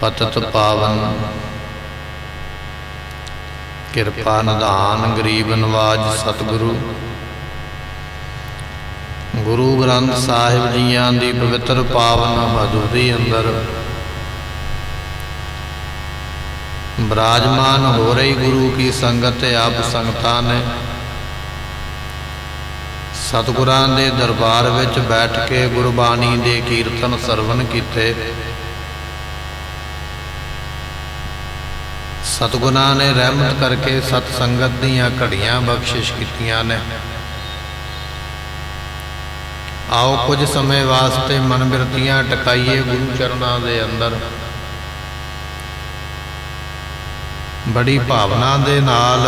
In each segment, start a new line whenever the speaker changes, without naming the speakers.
पतत पावन किरपा निधान गरीब नवाज सतगुरु गुरु ग्रंथ साहिब जियां दी पवित्र पावन हजूरी अंदर विराजमान हो रही गुरु की संगत आप संगतां ने सतगुरां दे दरबार विच बैठ के गुरबाणी दे कीर्तन सरवण कीते। सतगुरां ने रहमत करके सतसंगत दीयां घड़ियां बख्शिश कीतियां ने। आओ कुछ समय वास्ते मन बिरतियां टकाइए गुरु चरणां दे अंदर। बड़ी भावना दे नाल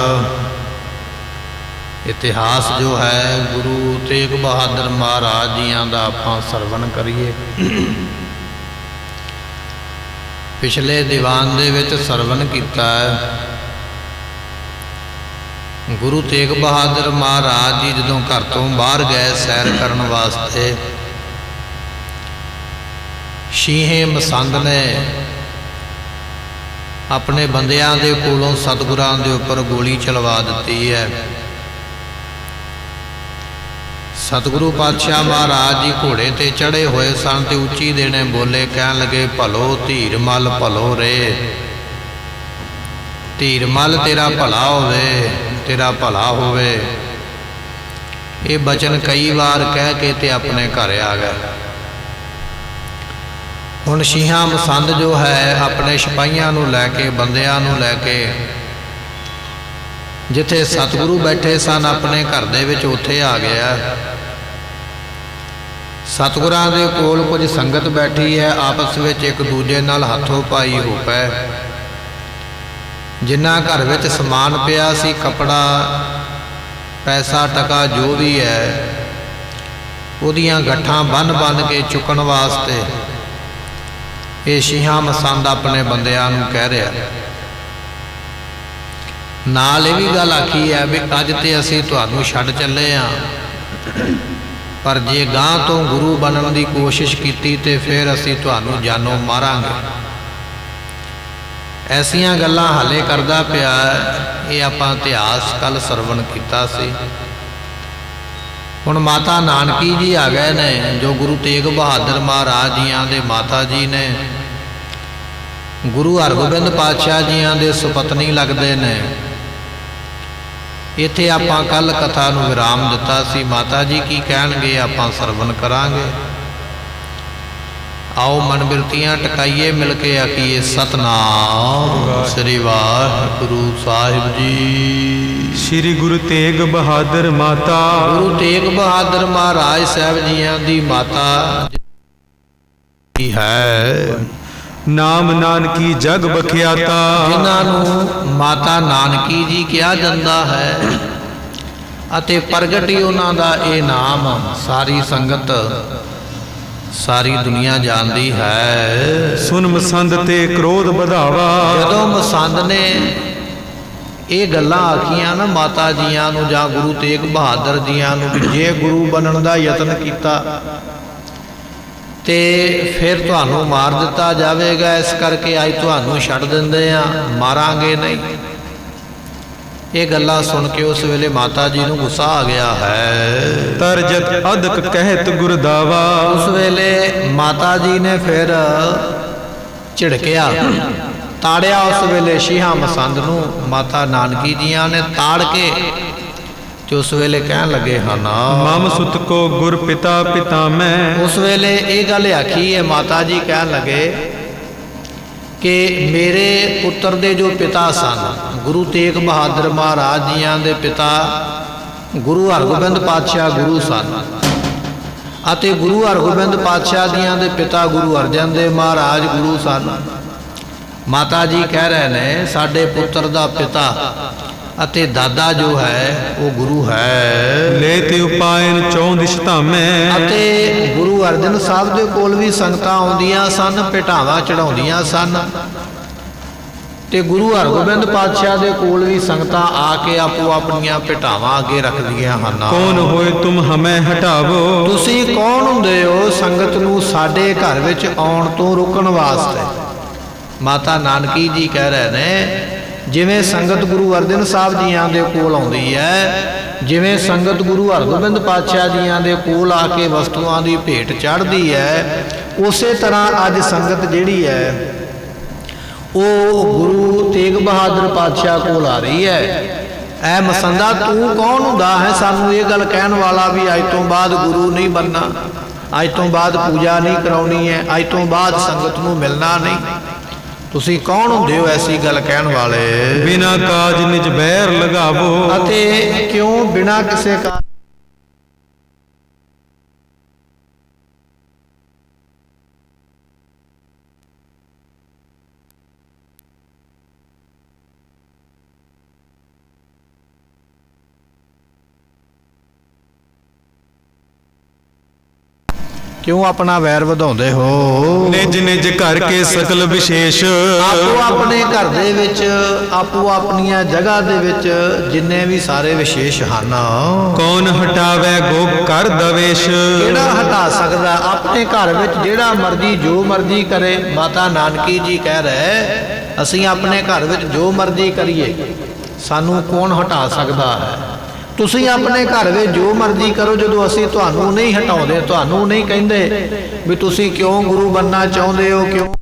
इतिहास जो है गुरु तेग बहादुर महाराज जियां दा आपां सरवण करिए। पिछले दीवान दे विच सरवण कीता है गुरु तेग बहादुर महाराज जी जदों घर तो बाहर गए सैर करन वास्ते, शीहे मसंद ने अपने बंदियां दे कोलों सतगुरां दे उपर गोली चलवा दी है। सतगुरु पातशाह महाराज जी घोड़े ते चढ़े हुए सन ते उच्ची देने बोले, कहन लगे भलो धीर मल भलो रे, धीर मल तेरा भला होवे, तेरा भला होवे। ये बचन कई बार कह के ते अपने घर आ गए। हुण शीहा मसंद जो है अपने सिपाहियां नूं लैके बंदियां नूं लैके जिथे सतगुरु बैठे सन अपने घर दे विच उत्थे आ गया। सतगुरां दे कोल कुछ संगत बैठी है, आपस में एक दूजे नाल हथों पाई हो पै। जिन्ना घर विच समान पिया सी, कपड़ा पैसा टका जो भी है, उहदियां गट्ठां बन बन के चुकण वास्ते ये शीहा मसंद अपने बंदियां नूं कह रहा। नाल ये भी गल आखी है भी अज ते असीं तुहानूं छड्ड चले हाँ, पर जे गां तो गुरु बनने की कोशिश की तो फिर असीं तुहानूं जानों मारांगे। ऐसियां गल्लां हाले करदा पिया। ये आपां इतिहास कल सरवण कीता सी। हुण माता नानकी जी आ गए ने, जो गुरु तेग बहादुर महाराज जियां दे माता जी ने, गुरु हरगोबिंद पातशाह जियां दे सुपत्नी लगदे ने। इत्थे आपां कल कथा नूं विराम दिता सी। माता जी की कहणगे आपां सरवण करांगे। आओ मन बिरतियां टकाइए मिल के आखिए सतनाम श्री वाहिगुरु साहिब जी।
श्री गुरु तेग बहादुर माता,
गुरु तेग बहादुर महाराज साहब जियां दी माता है।
नाम नानकी जग बख्याता,
जिन्हां माता नानकी जी कहा जाता है अते प्रगट ही उन्हां दा ये नाम सारी संगत सारी दुनिया जानती है।
सुन मसंद ते क्रोध बढ़ावा,
जदों मसंद ने ये गल्लां आखियां ना माता जियां नूं जां गुरु तेग बहादुर जियां नूं कि जे गुरु बनन दा यतन कीता ते फिर तुहानूं मार दिता जाएगा, इस करके अज तुहानूं छड्ड दिंदे आ, मारांगे नहीं। ये गल्लां सुन के उस वेले माता जी नूं गुस्सा आ गया है।
तरजत अदक कहत गुरदावा,
उस वेले माता जी ने फिर झिड़किया ताड़िया। उस वेले शीहा मसंद नूं माता नानकी जियां ने ताड़ के जो उस वेले कहन लगे हाँ ना
मम सुत को गुर पिता पिता मैं।
उस वेले ये गल आखी है, माता जी कहन लगे कि मेरे पुत्र दे जो पिता सन गुरु तेग बहादुर महाराज जियां दे पिता गुरु हरगोबिंद पातशाह गुरु सन अते गुरु हरगोबिंद पातशाह जियां दे पिता गुरु अर्जन देव महाराज गुरु सन। माता जी कह रहे ने साडे पुत्र दा पिता अते दादा जो है वो गुरु है।
लेते उपायन चौं दिश धामें,
अते गुरु अर्जन साहब दे कोल भी संगतां आउंदियां सन, भेटावां चढ़ाउंदियां सन ते गुरु हरगोबिंद पातशाह दे कोल भी संगतां आके आपो अपनियां भेटावां अगे रखदियां हन।
कौन होए तुम हमें हटावो,
तुसीं कौन हुंदे हो संगत नूं साडे घर विच आउण तों रोकण वास्ते। ਮਾਤਾ ਨਾਨਕੀ ਜੀ ਕਹਿ ਰਹੇ ਨੇ, ਜਿਵੇਂ ਸੰਗਤ ਗੁਰੂ ਅਰਜਨ ਸਾਹਿਬ ਜੀਆਂ ਦੇ ਕੋਲ ਆਉਂਦੀ ਹੈ, ਜਿਵੇਂ ਸੰਗਤ ਗੁਰੂ ਹਰਗੋਬਿੰਦ ਪਾਤਸ਼ਾਹ ਜੀਆਂ ਦੇ ਕੋਲ ਆ ਕੇ ਵਸਤੂਆਂ ਦੀ ਭੇਟ ਚੜ੍ਹਦੀ ਹੈ, ਉਸੇ ਤਰ੍ਹਾਂ ਅੱਜ ਸੰਗਤ ਜਿਹੜੀ ਹੈ ਉਹ ਗੁਰੂ ਤੇਗ ਬਹਾਦਰ ਪਾਤਸ਼ਾਹ ਕੋਲ ਆ ਰਹੀ ਹੈ। ਐ ਮਸੰਦਾ ਤੂੰ ਕੌਣ ਹੁੰਦਾ ਹੈ ਸਾਨੂੰ ਇਹ ਗੱਲ ਕਹਿਣ ਵਾਲਾ ਵੀ ਅੱਜ ਤੋਂ ਬਾਅਦ ਗੁਰੂ ਨਹੀਂ ਬਣਨਾ, ਅੱਜ ਤੋਂ ਬਾਅਦ ਪੂਜਾ ਨਹੀਂ ਕਰਾਉਣੀ ਹੈ, ਅੱਜ ਤੋਂ ਬਾਅਦ ਸੰਗਤ ਨੂੰ ਮਿਲਣਾ ਨਹੀਂ? ਤੁਸੀਂ ਕੌਣ ਹੁੰਦੇ ਹੋ ਐਸੀ ਗੱਲ ਕਹਿਣ ਵਾਲੇ?
ਬਿਨਾ ਕਾਜ ਨਿਜ ਬੈਰ ਲਗਾਵੋ।
ਅਤੇ ਕਿਉਂ ਬਿਨਾ ਕਿਸੇ ਕਾਰਨ क्यों अपना वैर ਵਧਾਉਂਦੇ हो?
ਨਿਜ ਨਿਜ ਘਰ ਕੇ ਸਕਲ ਵਿਸ਼ੇਸ਼।
ਆਪੋ ਆਪਣੇ ਘਰ ਦੇ ਵਿੱਚ, ਆਪੋ ਆਪਣੀਆਂ ਜਗ੍ਹਾ ਦੇ ਵਿੱਚ ਜਿੰਨੇ ਵੀ ਸਾਰੇ ਵਿਸ਼ੇਸ਼ ਹਨ,
ਕੌਣ ਹਟਾਵੇ ਗੋ ਕਰ ਦਵੇਸ਼।
ਕਿਹੜਾ ਹਟਾ ਸਕਦਾ? ਆਪਣੇ ਘਰ ਵਿੱਚ ਜਿਹੜਾ ਮਰਜ਼ੀ ਜੋ ਮਰਜ਼ੀ ਕਰੇ। ਮਾਤਾ ਨਾਨਕੀ ਜੀ ਕਹਿ ਰਹੇ, ਅਸੀਂ ਆਪਣੇ ਘਰ ਵਿੱਚ ਜੋ ਮਰਜ਼ੀ ਕਰੀਏ, ਸਾਨੂੰ ਕੌਣ ਹਟਾ ਸਕਦਾ ਹੈ? ਤੁਸੀਂ ਆਪਣੇ ਘਰ ਵਿੱਚ ਜੋ ਮਰਜ਼ੀ ਕਰੋ, ਜਦੋਂ ਅਸੀਂ ਤੁਹਾਨੂੰ ਨਹੀਂ ਹਟਾਉਂਦੇ, ਤੁਹਾਨੂੰ ਨਹੀਂ ਕਹਿੰਦੇ ਵੀ ਤੁਸੀਂ ਕਿਉਂ ਗੁਰੂ ਬਣਨਾ ਚਾਹੁੰਦੇ ਹੋ, ਕਿਉਂ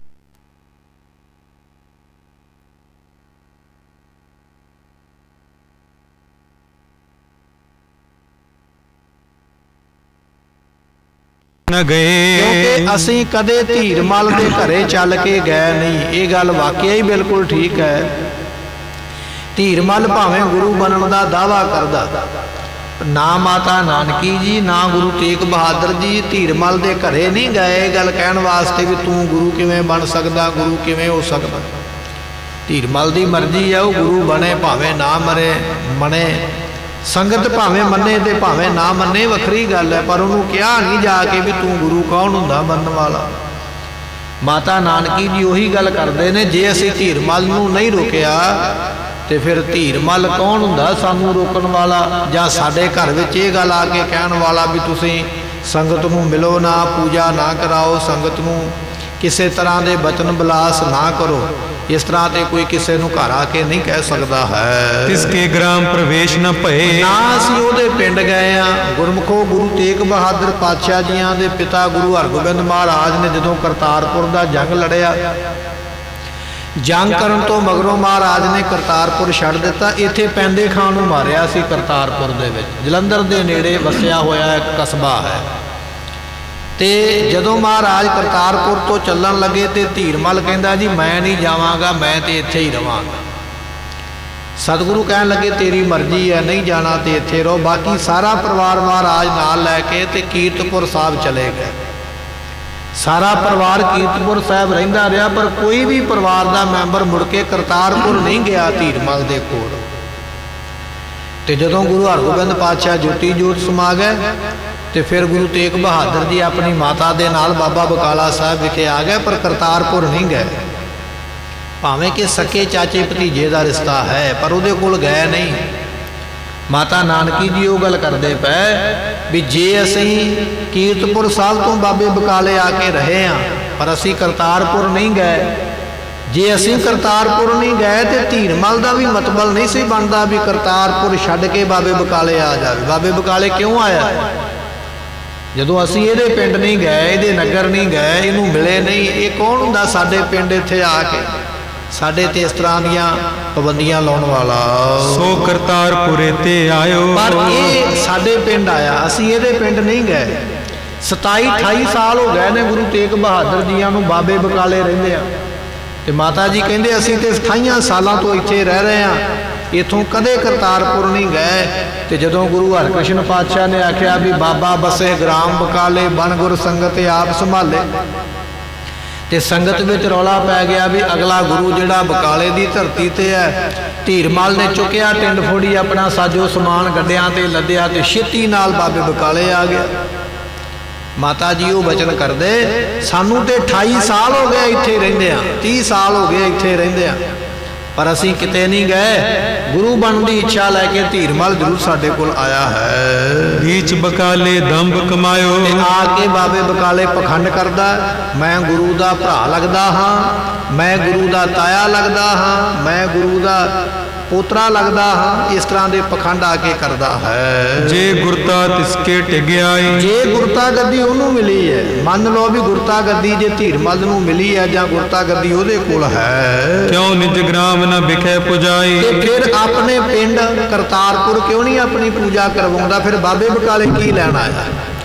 ਨ ਗਏ।
ਕਿਉਂਕਿ ਅਸੀਂ ਕਦੇ ਧੀਰਮਲ ਦੇ ਘਰੇ ਚੱਲ ਕੇ ਗਏ ਨਹੀਂ। ਇਹ ਗੱਲ ਵਾਕਿਆ ਹੀ ਬਿਲਕੁਲ ਠੀਕ ਹੈ। ਧੀਰਮਲ ਭਾਵੇਂ ਗੁਰੂ ਬਣਨ ਦਾ ਦਾਅਵਾ ਕਰਦਾ, ਨਾ ਮਾਤਾ ਨਾਨਕੀ ਜੀ ਨਾ ਗੁਰੂ ਤੇਗ ਬਹਾਦਰ ਜੀ ਧੀਰਮਲ ਦੇ ਘਰੇ ਨਹੀਂ ਗਏ ਇਹ ਗੱਲ ਕਹਿਣ ਵਾਸਤੇ ਵੀ ਤੂੰ ਗੁਰੂ ਕਿਵੇਂ ਬਣ ਸਕਦਾ, ਗੁਰੂ ਕਿਵੇਂ ਹੋ ਸਕਦਾ। ਧੀਰਮਲ ਦੀ ਮਰਜ਼ੀ ਹੈ, ਉਹ ਗੁਰੂ ਬਣੇ ਭਾਵੇਂ ਨਾ ਮਨੇ। ਸੰਗਤ ਭਾਵੇਂ ਮੰਨੇ ਤੇ ਭਾਵੇਂ ਨਾ ਮੰਨੇ, ਵੱਖਰੀ ਗੱਲ ਹੈ, ਪਰ ਉਹਨੂੰ ਕਿਹਾ ਨਹੀਂ ਜਾ ਕੇ ਵੀ ਤੂੰ ਗੁਰੂ ਕੌਣ ਹੁੰਦਾ ਬਣਨ ਵਾਲਾ। ਮਾਤਾ ਨਾਨਕੀ ਜੀ ਉਹੀ ਗੱਲ ਕਰਦੇ ਨੇ, ਜੇ ਅਸੀਂ ਧੀਰਮਲ ਨੂੰ ਨਹੀਂ ਰੋਕਿਆ ਤੇ ਫਿਰ ਧੀਰਮਲ ਕੌਣ ਹੁੰਦਾ ਸਾਨੂੰ ਰੋਕਣ ਵਾਲਾ, ਜਾਂ ਸਾਡੇ ਘਰ ਵਿੱਚ ਇਹ ਗੱਲ ਆ ਕੇ ਕਹਿਣ ਵਾਲਾ ਵੀ ਤੁਸੀਂ ਸੰਗਤ ਨੂੰ ਮਿਲੋ ਨਾ, ਪੂਜਾ ਨਾ ਕਰਾਓ, ਸੰਗਤ ਨੂੰ ਕਿਸੇ ਤਰ੍ਹਾਂ ਦੇ ਬਚਨ ਬਿਲਾਸ ਨਾ ਕਰੋ। ਇਸ ਤਰ੍ਹਾਂ ਤੇ ਕੋਈ ਕਿਸੇ ਨੂੰ ਘਰ ਆ ਕੇ ਨਹੀਂ ਕਹਿ ਸਕਦਾ ਹੈ।
ਤਿਸਕੇ ਗ੍ਰਾਮ ਪ੍ਰਵੇਸ਼ ਨ ਭਏ।
ਨਾ ਅਸੀਂ ਉਹਦੇ ਪਿੰਡ ਗਏ ਆ। ਗੁਰਮੁਖੋ ਗੁਰੂ ਤੇਗ ਬਹਾਦਰ ਪਾਤਸ਼ਾਹ ਜੀਆਂ ਦੇ ਪਿਤਾ ਗੁਰੂ ਹਰਗੋਬਿੰਦ ਮਹਾਰਾਜ ਨੇ ਜਦੋਂ ਕਰਤਾਰਪੁਰ ਦਾ ਜੰਗ ਲੜਿਆ, ਜੰਗ ਕਰਨ ਤੋਂ ਮਗਰੋਂ ਮਹਾਰਾਜ ਨੇ ਕਰਤਾਰਪੁਰ ਛੱਡ ਦਿੱਤਾ। ਇੱਥੇ ਪੈਂਦੇ ਖਾਨ ਨੂੰ ਮਾਰਿਆ ਸੀ ਕਰਤਾਰਪੁਰ ਦੇ ਵਿੱਚ, ਜਲੰਧਰ ਦੇ ਨੇੜੇ ਵਸਿਆ ਹੋਇਆ ਇੱਕ ਕਸਬਾ ਹੈ। ਤੇ ਜਦੋਂ ਮਹਾਰਾਜ ਕਰਤਾਰਪੁਰ ਤੋਂ ਚੱਲਣ ਲੱਗੇ ਤੇ ਧੀਰਮਲ ਕਹਿੰਦਾ ਜੀ ਮੈਂ ਨਹੀਂ ਜਾਵਾਂਗਾ, ਮੈਂ ਤੇ ਇੱਥੇ ਹੀ ਰਵਾਂਗਾ। ਸਤਿਗੁਰੂ ਕਹਿਣ ਲੱਗੇ ਤੇਰੀ ਮਰਜ਼ੀ ਹੈ, ਨਹੀਂ ਜਾਣਾ ਤੇ ਇੱਥੇ ਰਹੋ। ਬਾਕੀ ਸਾਰਾ ਪਰਿਵਾਰ ਮਹਾਰਾਜ ਨਾਲ ਲੈ ਕੇ ਤੇ ਕੀਰਤਪੁਰ ਸਾਹਿਬ ਚਲੇ ਗਏ। ਸਾਰਾ ਪਰਿਵਾਰ ਕੀਰਤਪੁਰ ਸਾਹਿਬ ਰਹਿੰਦਾ ਰਿਹਾ, ਪਰ ਕੋਈ ਵੀ ਪਰਿਵਾਰ ਦਾ ਮੈਂਬਰ ਮੁੜ ਕੇ ਕਰਤਾਰਪੁਰ ਨਹੀਂ ਗਿਆ ਧੀਰਮਲ ਦੇ ਕੋਲ। ਤੇ ਜਦੋਂ ਗੁਰੂ ਹਰਗੋਬਿੰਦ ਪਾਤਸ਼ਾਹ ਜੋਤੀ ਜੋਤ ਸਮਾ ਗਏ ਤੇ ਫਿਰ ਗੁਰੂ ਤੇਗ ਬਹਾਦਰ ਜੀ ਆਪਣੀ ਮਾਤਾ ਦੇ ਨਾਲ ਬਾਬਾ ਬਕਾਲਾ ਸਾਹਿਬ ਵਿਖੇ ਆ ਗਏ, ਪਰ ਕਰਤਾਰਪੁਰ ਨਹੀਂ ਗਏ। ਭਾਵੇਂ ਕਿ ਸਕੇ ਚਾਚੇ ਭਤੀਜੇ ਦਾ ਰਿਸ਼ਤਾ ਹੈ, ਪਰ ਉਹਦੇ ਕੋਲ ਗਏ ਨਹੀਂ। ਮਾਤਾ ਨਾਨਕੀ ਜੀ ਉਹ ਗੱਲ ਕਰਦੇ ਪਏ ਵੀ ਜੇ ਅਸੀਂ ਕੀਰਤਪੁਰ ਸਾਹਿਬ ਤੋਂ ਬਾਬੇ ਬਕਾਲੇ ਆ ਕੇ ਰਹੇ ਹਾਂ, ਪਰ ਅਸੀਂ ਕਰਤਾਰਪੁਰ ਨਹੀਂ ਗਏ। ਜੇ ਅਸੀਂ ਕਰਤਾਰਪੁਰ ਨਹੀਂ ਗਏ ਤੇ ਧੀਰਮਲ ਦਾ ਵੀ ਮਤਲਬ ਨਹੀਂ ਸੀ ਬਣਦਾ ਵੀ ਕਰਤਾਰਪੁਰ ਛੱਡ ਕੇ ਬਾਬੇ ਬਕਾਲੇ ਆ ਜਾਵੇ। ਬਾਬੇ ਬਕਾਲੇ ਕਿਉਂ ਆਇਆ? ਜਦੋਂ ਅਸੀਂ ਇਹਦੇ ਪਿੰਡ ਨਹੀਂ ਗਏ, ਇਹਦੇ ਨਗਰ ਨਹੀਂ ਗਏ, ਇਹਨੂੰ ਮਿਲੇ ਨਹੀਂ, ਇਹ ਕੌਣ ਹੁੰਦਾ ਸਾਡੇ ਪਿੰਡ ਇੱਥੇ ਆ ਕੇ ਸਾਡੇ ਤੇ ਇਸ ਤਰ੍ਹਾਂ ਦੀਆਂ ਪਾਬੰਦੀਆਂ ਲਾਉਣ ਵਾਲਾ?
ਸੋ ਕਰਤਾਰਪੁਰੇ ਤੇ ਆਇਓ।
ਪਰ ਇਹ ਸਾਡੇ ਪਿੰਡ ਆਇਆ, ਅਸੀਂ ਇਹਦੇ ਪਿੰਡ ਨਹੀਂ ਗਏ। 27-28 ਸਾਲ ਹੋ ਗਏ ਨੇ ਗੁਰੂ ਤੇਗ ਬਹਾਦਰ ਜੀਆਂ ਨੂੰ ਬਾਬੇ ਬਕਾਲੇ ਰਹਿੰਦੇ ਆ। ਤੇ ਮਾਤਾ ਜੀ ਕਹਿੰਦੇ ਅਸੀਂ ਤੇ 28 ਸਾਲਾਂ ਤੋਂ ਇੱਥੇ ਰਹਿ ਰਹੇ ਹਾਂ, ਇੱਥੋਂ ਕਦੇ ਕਰਤਾਰਪੁਰ ਨਹੀਂ ਗਏ। ਤੇ ਜਦੋਂ ਗੁਰੂ ਹਰਕ੍ਰਿਸ਼ਨ ਪਾਤਸ਼ਾਹ ਨੇ ਆਖਿਆ ਵੀ ਬਾਬਾ ਬਸੇ ਗ੍ਰਾਮ ਬਕਾਲੇ ਬਣ ਗੁਰ ਸੰਗਤ ਆਪ ਸੰਭਾਲੇ, ਤੇ ਸੰਗਤ ਵਿੱਚ ਰੌਲਾ ਪੈ ਗਿਆ ਵੀ ਅਗਲਾ ਗੁਰੂ ਜਿਹੜਾ ਬਕਾਲੇ ਦੀ ਧਰਤੀ ਤੇ ਹੈ। ਧੀਰਮਲ ਨੇ ਚੁੱਕਿਆ ਟਿੰਡ ਫੋੜੀ, ਆਪਣਾ ਸਾਜੋ ਸਮਾਨ ਗੱਡਿਆਂ ਤੇ ਲੱਦਿਆ ਤੇ ਛੇਤੀ ਨਾਲ ਬਾਬੇ ਬਕਾਲੇ ਆ ਗਿਆ। ਮਾਤਾ ਜੀ ਉਹ ਬਚਨ ਕਰਦੇ ਸਾਨੂੰ ਤੇ 28 ਸਾਲ ਹੋ ਗਏ ਇੱਥੇ ਰਹਿੰਦੇ ਆ, 30 ਸਾਲ ਹੋ ਗਏ ਇੱਥੇ ਰਹਿੰਦੇ ਆ, ਪਰ ਅਸੀਂ ਕਿਤੇ ਨਹੀਂ ਗਏ। ਗੁਰੂ ਬਣਨ ਦੀ ਇੱਛਾ ਲੈ ਕੇ ਧੀਰਮਲ ਜ਼ਰੂਰ ਸਾਡੇ ਕੋਲ ਆਇਆ ਹੈ।
ਨੀਚ ਬਕਾਲੇ ਦੰਭ ਕਮਾਇਓ,
ਤੇ ਆ ਕੇ ਬਾਬੇ ਬਕਾਲੇ ਪਖੰਡ ਕਰਦਾ, ਮੈਂ ਗੁਰੂ ਦਾ ਭਰਾ ਲੱਗਦਾ ਹਾਂ, ਮੈਂ ਗੁਰੂ ਦਾ ਤਾਇਆ ਲੱਗਦਾ ਹਾਂ, ਮੈਂ ਗੁਰੂ ਦਾ ਪੋਤਰਾ ਲੱਗਦਾ ਹਾਂ। ਇਸ ਤਰ੍ਹਾਂ ਦੇ ਪਖੰਡ ਆ ਕੇ ਕਰਦਾ ਹੈ।
ਜੇ ਗੁਰਤਾ ਤਿਸਕੇ ਟਿਗਿਆਈ,
ਜੇ ਗੁਰਤਾ ਗੱਦੀ ਉਹਨੂੰ ਮਿਲੀ ਹੈ, ਮੰਨ ਲਓ ਵੀ ਗੁਰਤਾ ਗੱਦੀ ਜੇ ਧੀਰਮਲ ਨੂੰ ਮਿਲੀ ਹੈ ਜਾਂ ਗੁਰਤਾ ਗੱਦੀ ਉਹਦੇ ਕੋਲ ਹੈ,
ਕਿਉਂ ਨਿਜ ਗ੍ਰਾਮ ਨ ਵਿਖੇ ਪੁਜਾਈ।
ਤੇ ਫਿਰ ਆਪਣੇ ਪਿੰਡ ਕਰਤਾਰਪੁਰ ਕਿਉਂ ਨਹੀਂ ਆਪਣੀ ਪੂਜਾ ਕਰਵਾਉਂਦਾ? ਫਿਰ ਬਾਬੇ ਬਕਾਲੇ ਕੀ ਲੈਣ ਆਇਆ?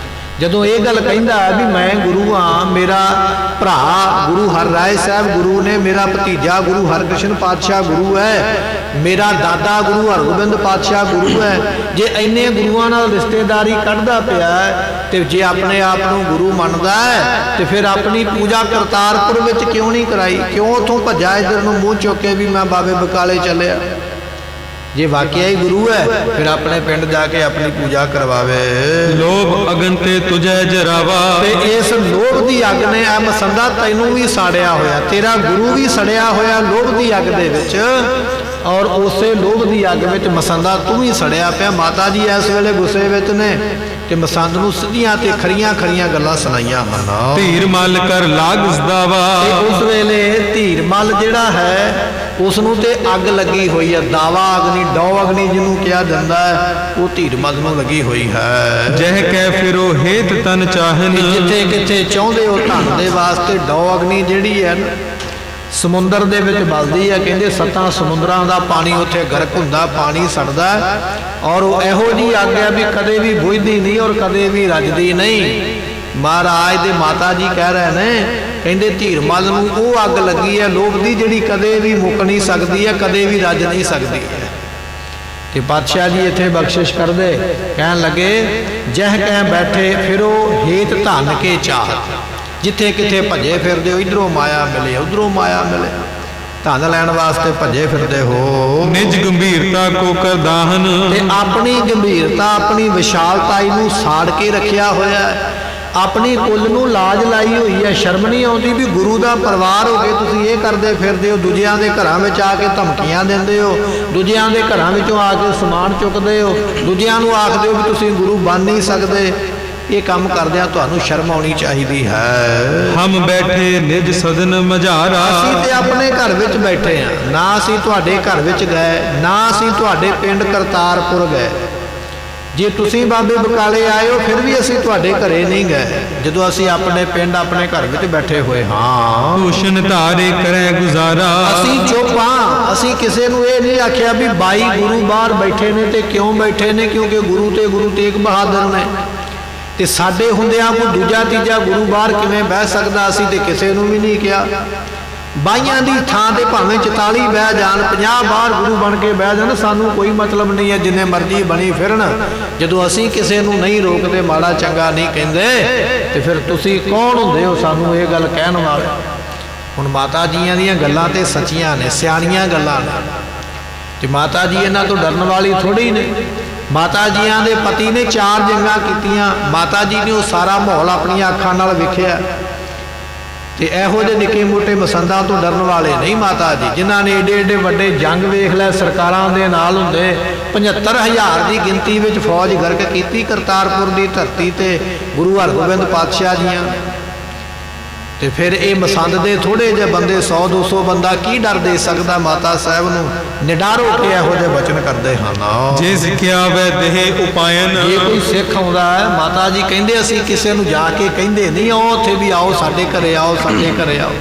ਜਦੋਂ ਇਹ ਗੱਲ ਕਹਿੰਦਾ ਵੀ ਮੈਂ ਗੁਰੂ ਹਾਂ, ਮੇਰਾ ਭਰਾ ਗੁਰੂ ਹਰਿਰਾਏ ਸਾਹਿਬ ਗੁਰੂ ਨੇ, ਮੇਰਾ ਭਤੀਜਾ ਗੁਰੂ ਹਰਕ੍ਰਿਸ਼ਨ ਪਾਤਸ਼ਾਹ ਗੁਰੂ ਹੈ, ਮੇਰਾ ਦਾਦਾ ਗੁਰੂ ਹਰਗੋਬਿੰਦ ਪਾਤਸ਼ਾਹ ਗੁਰੂ ਹੈ, ਜੇ ਇੰਨੇ ਗੁਰੂਆਂ ਨਾਲ ਰਿਸ਼ਤੇਦਾਰੀ ਕੱਢਦਾ ਪਿਆ ਤੇ ਜੇ ਆਪਣੇ ਆਪ ਨੂੰ ਗੁਰੂ ਮੰਨਦਾ ਹੈ ਤੇ ਫਿਰ ਆਪਣੀ ਪੂਜਾ ਕਰਤਾਰਪੁਰ ਵਿੱਚ ਕਿਉਂ ਨਹੀਂ ਕਰਾਈ? ਕਿਉਂ ਉੱਥੋਂ ਭੱਜਾ ਇੱਧਰ ਨੂੰ ਮੂੰਹ ਚੁੱਕ ਕੇ ਵੀ ਮੈਂ ਬਾਬੇ ਬਕਾਲੇ ਚੱਲਿਆ? ਜੇ ਵਾਕਿਆ ਹੀ ਗੁਰੂ ਹੈ ਫਿਰ ਆਪਣੇ ਪਿੰਡ ਜਾ ਕੇ ਆਪਣੀ ਪੂਜਾ ਕਰਵਾਵੇ।
ਲੋਭ ਅਗਨ ਤੇ ਤੁਝੈ ਜਰਾਵਾ,
ਤੇ ਇਸ ਲੋਭ ਦੀ ਅੱਗ ਨੇ ਆ ਮਸੰਦਾ ਤੈਨੂੰ ਵੀ ਸਾੜਿਆ ਹੋਇਆ, ਤੇਰਾ ਗੁਰੂ ਵੀ ਸੜਿਆ ਹੋਇਆ ਲੋਭ ਦੀ ਅੱਗ ਦੇ ਵਿੱਚ, ਔਰ ਉਸੇ ਲੋਭ ਦੀ ਅੱਗ ਵਿੱਚ ਮਸੰਦਾ ਤੂੰ ਵੀ ਸੜਿਆ ਪਿਆ। ਮਾਤਾ ਜੀ ਇਸ ਵੇਲੇ ਗੁੱਸੇ ਵਿੱਚ ਨੇ ਤੇ ਮਸੰਦ ਨੂੰ ਸਿੱਧੀਆਂ ਤੇ ਖਰੀਆਂ ਗੱਲਾਂ ਸੁਣਾਈਆਂ ਹਨ।
ਧੀਰ ਮਲ ਕਰ ਲਾਗ ਸਦਾਵਾ,
ਤੇ ਉਸ ਵੇਲੇ ਧੀਰਮਲ ਜਿਹੜਾ ਹੈ ਉਸ ਨੂੰ ਤੇ ਅੱਗ ਲੱਗੀ ਹੋਈ ਹੈ, ਦਾਵਾ ਅਗਨੀ, ਡੌ ਅਗਨੀ ਜਿਹਨੂੰ ਕਿਹਾ ਜਾਂਦਾ ਹੈ, ਉਹ ਧੀਰਮਲ ਨੂੰ ਲੱਗੀ ਹੋਈ ਹੈ।
ਜਹ ਕਹਿ ਫਿਰੋ ਹੇਤ ਤਨ ਚਾਹਨ,
ਜਿੱਥੇ ਕਿੱਥੇ ਚਾਹੁੰਦੇ ਹੋ ਧਨ ਦੇ ਵਾਸਤੇ ਡੌ ਅਗਨੀ ਜਿਹੜੀ ਹੈ ਸਮੁੰਦਰ ਦੇ ਵਿੱਚ ਬਲਦੀ ਹੈ। ਕਹਿੰਦੇ 7 ਸਮੁੰਦਰਾਂ ਦਾ ਪਾਣੀ ਉੱਥੇ ਗਰਕ ਹੁੰਦਾ, ਪਾਣੀ ਸੜਦਾ, ਔਰ ਉਹ ਇਹੋ ਜਿਹੀ ਅੱਗ ਹੈ ਵੀ ਕਦੇ ਵੀ ਬੁਝਦੀ ਨਹੀਂ ਔਰ ਕਦੇ ਵੀ ਰੱਜਦੀ ਨਹੀਂ। ਮਹਾਰਾਜ ਦੇ ਮਾਤਾ ਜੀ ਕਹਿ ਰਹੇ ਨੇ, ਕਹਿੰਦੇ ਧੀਰਮਲ ਨੂੰ ਉਹ ਅੱਗ ਲੱਗੀ ਹੈ ਲੋਭ ਦੀ ਜਿਹੜੀ ਕਦੇ ਵੀ ਮੁੱਕ ਨਹੀਂ ਸਕਦੀ ਹੈ, ਕਦੇ ਵੀ ਰੱਜ ਨਹੀਂ ਸਕਦੀ ਹੈ। ਤੇ ਪਾਤਸ਼ਾਹ ਜੀ ਇੱਥੇ ਬਖਸ਼ਿਸ਼ ਕਰਦੇ, ਕਹਿਣ ਲੱਗੇ ਜਹ ਕਹਿ ਬੈਠੇ ਫਿਰੋ ਹੇਤ ਧਨ ਕੇ ਚਾਹ, ਜਿੱਥੇ ਕਿੱਥੇ ਭੱਜੇ ਫਿਰਦੇ ਹੋ, ਇਧਰੋਂ ਮਾਇਆ ਮਿਲੇ ਉਧਰੋਂ ਮਾਇਆ ਮਿਲੇ, ਧਨ ਲੈਣ ਵਾਸਤੇ ਭੱਜੇ ਫਿਰਦੇ ਹੋ।
ਨਿਜ ਗੰਭੀਰਤਾ ਕੋ ਕਰਦਾਹਨ,
ਤੇ ਆਪਣੀ ਗੰਭੀਰਤਾ ਆਪਣੀ ਵਿਸ਼ਾਲਤਾਈ ਨੂੰ ਸਾੜ ਕੇ ਰੱਖਿਆ ਹੋਇਆ ਹੈ, ਆਪਣੀ ਕੁੱਲ ਨੂੰ ਲਾਜ ਲਾਈ ਹੋਈ ਹੈ। ਸ਼ਰਮ ਨਹੀਂ ਆਉਂਦੀ ਵੀ ਗੁਰੂ ਦਾ ਪਰਿਵਾਰ ਹੋ ਕੇ ਤੁਸੀਂ ਇਹ ਕਰਦੇ ਫਿਰਦੇ ਹੋ, ਦੂਜਿਆਂ ਦੇ ਘਰਾਂ ਵਿੱਚ ਆ ਕੇ ਧਮਕੀਆਂ ਦਿੰਦੇ ਹੋ, ਦੂਜਿਆਂ ਦੇ ਘਰਾਂ ਵਿੱਚੋਂ ਆ ਕੇ ਸਮਾਨ ਚੁੱਕਦੇ ਹੋ, ਦੂਜਿਆਂ ਨੂੰ ਆਖਦੇ ਹੋ ਵੀ ਤੁਸੀਂ ਗੁਰੂ ਬਣ ਨਹੀਂ ਸਕਦੇ। ਇਹ ਕੰਮ ਕਰਦਿਆਂ ਤੁਹਾਨੂੰ ਸ਼ਰਮ ਆਉਣੀ ਚਾਹੀਦੀ ਹੈ।
ਹਮ ਬੈਠੇ ਨਿਜ ਸਦਨ ਮਝਾਰਾ,
ਅਸੀਂ ਤੇ ਆਪਣੇ ਘਰ ਵਿੱਚ ਬੈਠੇ ਹਾਂ, ਨਾ ਅਸੀਂ ਤੁਹਾਡੇ ਘਰ ਵਿੱਚ ਗਏ, ਨਾ ਅਸੀਂ ਤੁਹਾਡੇ ਪਿੰਡ ਕਰਤਾਰਪੁਰ ਗਏ। ਜੇ ਤੁਸੀਂ ਬਾਬੇ ਬਕਾਲੇ ਆਏ ਹੋ ਫਿਰ ਵੀ ਅਸੀਂ ਤੁਹਾਡੇ ਘਰੇ ਨਹੀਂ ਗਏ, ਜਦੋਂ ਅਸੀਂ ਆਪਣੇ ਪਿੰਡ ਆਪਣੇ ਘਰ ਵਿੱਚ ਬੈਠੇ ਹੋਏ ਹਾਂ।
ਭੂਸ਼ਣ ਧਾਰੇ ਕਰੈ ਗੁਜ਼ਾਰਾ,
ਅਸੀਂ ਚੁੱਪ ਹਾਂ, ਅਸੀਂ ਕਿਸੇ ਨੂੰ ਇਹ ਨਹੀਂ ਆਖਿਆ ਵੀ 22 ਗੁਰੂ ਬਾਹਰ ਬੈਠੇ ਨੇ ਤੇ ਕਿਉਂ ਬੈਠੇ ਨੇ, ਕਿਉਂਕਿ ਗੁਰੂ ਤੇ ਗੁਰੂ ਤੇਗ ਬਹਾਦਰ ਨੇ, ਤੇ ਸਾਡੇ ਹੁੰਦਿਆਂ ਕੋਈ ਦੂਜਾ ਤੀਜਾ ਗੁਰੂ ਬਾਹਰ ਕਿਵੇਂ ਬਹਿ ਸਕਦਾ? ਅਸੀਂ ਤੇ ਕਿਸੇ ਨੂੰ ਵੀ ਨਹੀਂ ਕਿਹਾ। 22 ਦੀ ਥਾਂ ਤੇ ਭਾਵੇਂ 44 ਬਹਿ ਜਾਣ, 50 ਬਾਹਰ ਗੁਰੂ ਬਣ ਕੇ ਬਹਿ ਜਾਣ, ਸਾਨੂੰ ਕੋਈ ਮਤਲਬ ਨਹੀਂ ਹੈ, ਜਿੰਨੇ ਮਰਜ਼ੀ ਬਣੀ ਫਿਰਨ। ਜਦੋਂ ਅਸੀਂ ਕਿਸੇ ਨੂੰ ਨਹੀਂ ਰੋਕਦੇ, ਮਾੜਾ ਚੰਗਾ ਨਹੀਂ ਕਹਿੰਦੇ, ਤੇ ਫਿਰ ਤੁਸੀਂ ਕੌਣ ਹੁੰਦੇ ਹੋ ਸਾਨੂੰ ਇਹ ਗੱਲ ਕਹਿਣ ਵਾਲੇ? ਹੁਣ ਮਾਤਾ ਜੀਆਂ ਦੀਆਂ ਗੱਲਾਂ ਤੇ ਸੱਚੀਆਂ ਨੇ, ਸਿਆਣੀਆਂ ਗੱਲਾਂ ਨੇ, ਤੇ ਮਾਤਾ ਜੀ ਇਹਨਾਂ ਤੋਂ ਡਰਨ ਵਾਲੀ ਥੋੜੀ ਨੇ। ਮਾਤਾ ਜੀਆਂ ਦੇ ਪਤੀ ਨੇ 4 ਜੰਗਾਂ ਕੀਤੀਆਂ, ਮਾਤਾ ਜੀ ਨੇ ਉਹ ਸਾਰਾ ਮਾਹੌਲ ਆਪਣੀਆਂ ਅੱਖਾਂ ਨਾਲ ਵੇਖਿਆ, ਤੇ ਇਹੋ ਜਿਹੇ ਨਿੱਕੇ ਮੋਟੇ ਮਸੰਦਾਂ ਤੋਂ ਡਰਨ ਵਾਲੇ ਨਹੀਂ ਮਾਤਾ ਜੀ, ਜਿਨ੍ਹਾਂ ਨੇ ਏਡੇ ਏਡੇ ਵੱਡੇ ਜੰਗ ਵੇਖ ਲੈ, ਸਰਕਾਰਾਂ ਦੇ ਨਾਲ ਹੁੰਦੇ 75,000 ਦੀ ਗਿਣਤੀ ਵਿੱਚ ਫੌਜ ਗਰਕ ਕੀਤੀ ਕਰਤਾਰਪੁਰ ਦੀ ਧਰਤੀ ਤੇ ਗੁਰੂ ਹਰਗੋਬਿੰਦ ਪਾਤਸ਼ਾਹ ਜੀਆਂ। ਤੇ ਫਿਰ ਇਹ ਮਸੰਦ ਦੇ ਥੋੜੇ ਜਿਹੇ ਬੰਦੇ 100-200 ਬੰਦਾ ਕੀ ਡਰ ਦੇ ਸਕਦਾ ਮਾਤਾ ਸਾਹਿਬ ਨੂੰ? ਨਿਡਰ ਹੋ ਕੇ ਇਹੋ ਜਿਹੇ ਬਚਨ ਕਰਦੇ ਹਨ।
ਜੇ ਸਿੱਖਿਆ ਵੈ ਦੇਹ ਉਪਾਇਨ,
ਜੇ ਕੋਈ ਸਿੱਖ ਆਉਂਦਾ ਹੈ, ਮਾਤਾ ਜੀ ਕਹਿੰਦੇ ਅਸੀਂ ਕਿਸੇ ਨੂੰ ਜਾ ਕੇ ਕਹਿੰਦੇ ਨਹੀਂ ਆਓ ਉੱਥੇ ਵੀ ਆਓ ਸਾਡੇ ਘਰੇ ਆਓ, ਸਾਡੇ ਘਰੇ ਆਓ,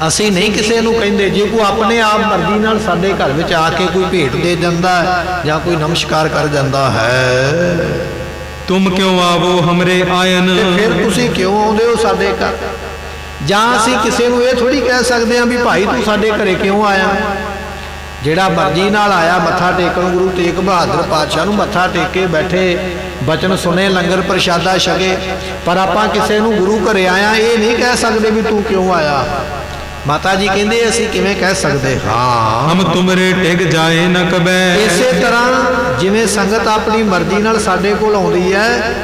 ਅਸੀਂ ਨਹੀਂ ਕਿਸੇ ਨੂੰ ਕਹਿੰਦੇ। ਜੇ ਕੋਈ ਆਪਣੇ ਆਪ ਮਰਜ਼ੀ ਨਾਲ ਸਾਡੇ ਘਰ ਵਿੱਚ ਆ ਕੇ ਕੋਈ ਭੇਟ ਦੇ ਜਾਂਦਾ ਹੈ ਜਾਂ ਕੋਈ ਨਮਸਕਾਰ ਕਰ ਜਾਂਦਾ ਹੈ,
ਤੁਮ ਕਿਉਂ ਆਵੋ ਹਮਰੇ ਆਇਨ,
ਤੇ ਫਿਰ ਤੁਸੀਂ ਕਿਉਂ ਆਉਂਦੇ ਹੋ ਸਾਡੇ ਘਰ? ਜਾਂ ਅਸੀਂ ਕਿਸੇ ਨੂੰ ਇਹ ਥੋੜੀ ਕਹਿ ਸਕਦੇ ਹਾਂ ਵੀ ਭਾਈ ਤੂੰ ਸਾਡੇ ਘਰੇ ਕਿਉਂ ਆਇਆ? ਜਿਹੜਾ ਮਰਜ਼ੀ ਨਾਲ ਆਇਆ ਮੱਥਾ ਟੇਕਣ ਗੁਰੂ ਤੇਗ ਬਹਾਦਰ ਪਾਤਸ਼ਾਹ ਨੂੰ ਮੱਥਾ ਟੇਕ ਕੇ ਬੈਠੇ, ਬਚਨ ਸੁਣੇ, ਲੰਗਰ ਪ੍ਰਸ਼ਾਦਾ ਛਕੇ, ਪਰ ਆਪਾਂ ਕਿਸੇ ਨੂੰ ਗੁਰੂ ਘਰੇ ਆਇਆ ਇਹ ਨਹੀਂ ਕਹਿ ਸਕਦੇ ਵੀ ਤੂੰ ਕਿਉਂ ਆਇਆ। ਮਾਤਾ ਜੀ ਕਹਿੰਦੇ ਅਸੀਂ ਕਿਵੇਂ ਕਹਿ ਸਕਦੇ ਹਾਂ?
ਹਮ ਤੁਮਰੇ ਟਿਕ ਜਾਏ ਨ ਕਬੈ,
ਇਸੇ ਤਰ੍ਹਾਂ ਜਿਵੇਂ ਸੰਗਤ ਆਪਣੀ ਮਰਜ਼ੀ ਨਾਲ ਸਾਡੇ ਕੋਲ ਆਉਂਦੀ ਹੈ,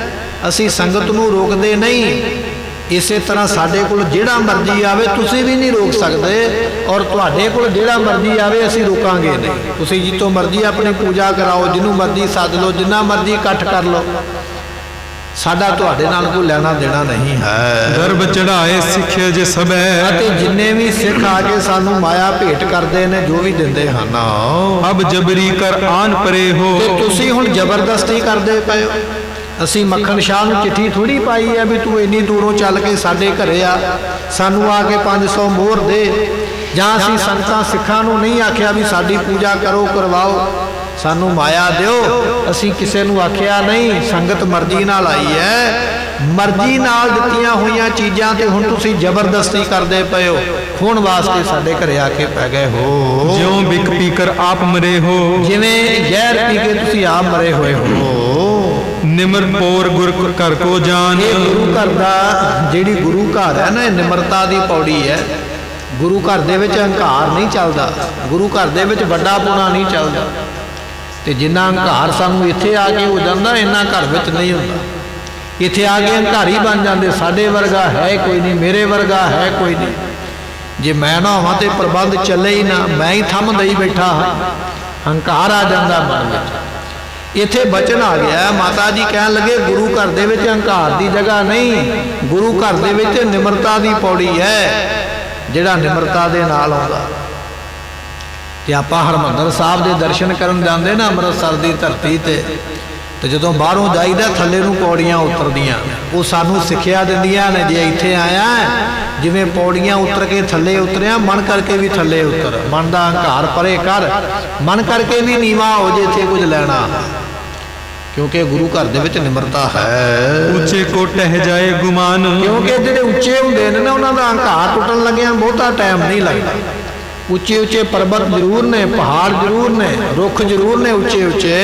ਅਸੀਂ ਸੰਗਤ ਨੂੰ ਰੋਕਦੇ ਨਹੀਂ। इसे तरह साडे कोल जिहड़ा मर्जी आवे तुसीं भी नहीं रोक सकते, और तुहाडे कोल जिहड़ा मर्जी आवे असीं रोकांगे नहीं। तुसीं जितों मर्जी अपनी पूजा कराओ, जिन्हों मर्जी सद लो, जिन्ना मर्जी इकट्ठ कर लो, साडा तुहाडे नाल कोई लेना देना नहीं है।
गर्भ चढ़ाए सिखे जे सबे,
अते जिन्ने भी सिख आके सानू माया भेंट करते ने, जो भी दिंदे हन,
अब जबरी कर आन परे हो।
ते तुसीं हुण जबरदस्ती करदे पए हो। असीं मक्खन शाह नूं चिट्ठी थोड़ी पाई है भी तू इन्नी दूरों चल के साडे घरे आ, सानू आके 500 मोहर दे, जां असीं संगतां सिखां नूं नहीं आखिया भी साडी पूजा करो करवाओ, सानू माया दिओ। असीं किसे नूं आखिया नहीं, संगत मर्जी नाल आई है। मर्जी नाल दित्तियां होईयां चीज़ां ते हुण तुसीं जबरदस्ती करदे पए हो, खून वास्ते साडे घरे आके पै गए हो।
ज्यों बिक पी कर आप मरे हो,
जिवें जहर पी के तुसीं आप मरे होए हो।
निमर पोर गुर घर को जान।
ये गुरु घर दा जिहड़ी गुरु घर है ना, निमरता दी पौड़ी है। गुरु घर दे विच हंकार नहीं चलदा, गुरु घर दे विच वड्डा पुणा नहीं चलदा, ते जिन्ना हंकार सानू इत्थे आके हो जांदा, इन्ना घर विच नहीं हुंदा। इत्थे आके हंकारी बन जांदे, साडे वर्गा है कोई नहीं, मेरे वर्गा है कोई नहीं। जे मैं ना होवां ते प्रबंध चले ही ना, मैं ही थंम दई बैठा हाँ, हंकार आ जांदा मन विच। इत्थे बचन आ गया, माता जी कह लगे गुरु घर दे विच हंकार दी जगह नहीं, गुरु घर दे विच निमरता दी पौड़ी है। जिहड़ा निमरता दे नाल आउंदा, ते आपां हरमंदर साहब दे दर्शन करन जांदे ना अमृतसर दी धरती ते जदों बाहरों जाईदा थल्ले नूं पौड़ियां उतरदियां, वो सानू सिक्ख्या दिंदियां ने, जे इत्थे आया जिवें पौड़ियां उतर के थल्ले उतरिया, मन करके भी थल्ले उतर, मन दा हंकार परे कर, मन करके भी नीवा हो जे इत्थे कुछ लैना, क्योंकि गुरु घर दे विच निमरता है।
ऊंचे को टह जाए गुमान,
क्योंकि जिहड़े उच्चे हुंदे ने ना, उन्हां दा हंकार टुटन लग्गियां बहुता टाइम नहीं लगदा। उच्चे उच्चे पर्वत जरूर ने, पहाड़ जरूर ने, रुख जरूर ने उच्चे उच्चे,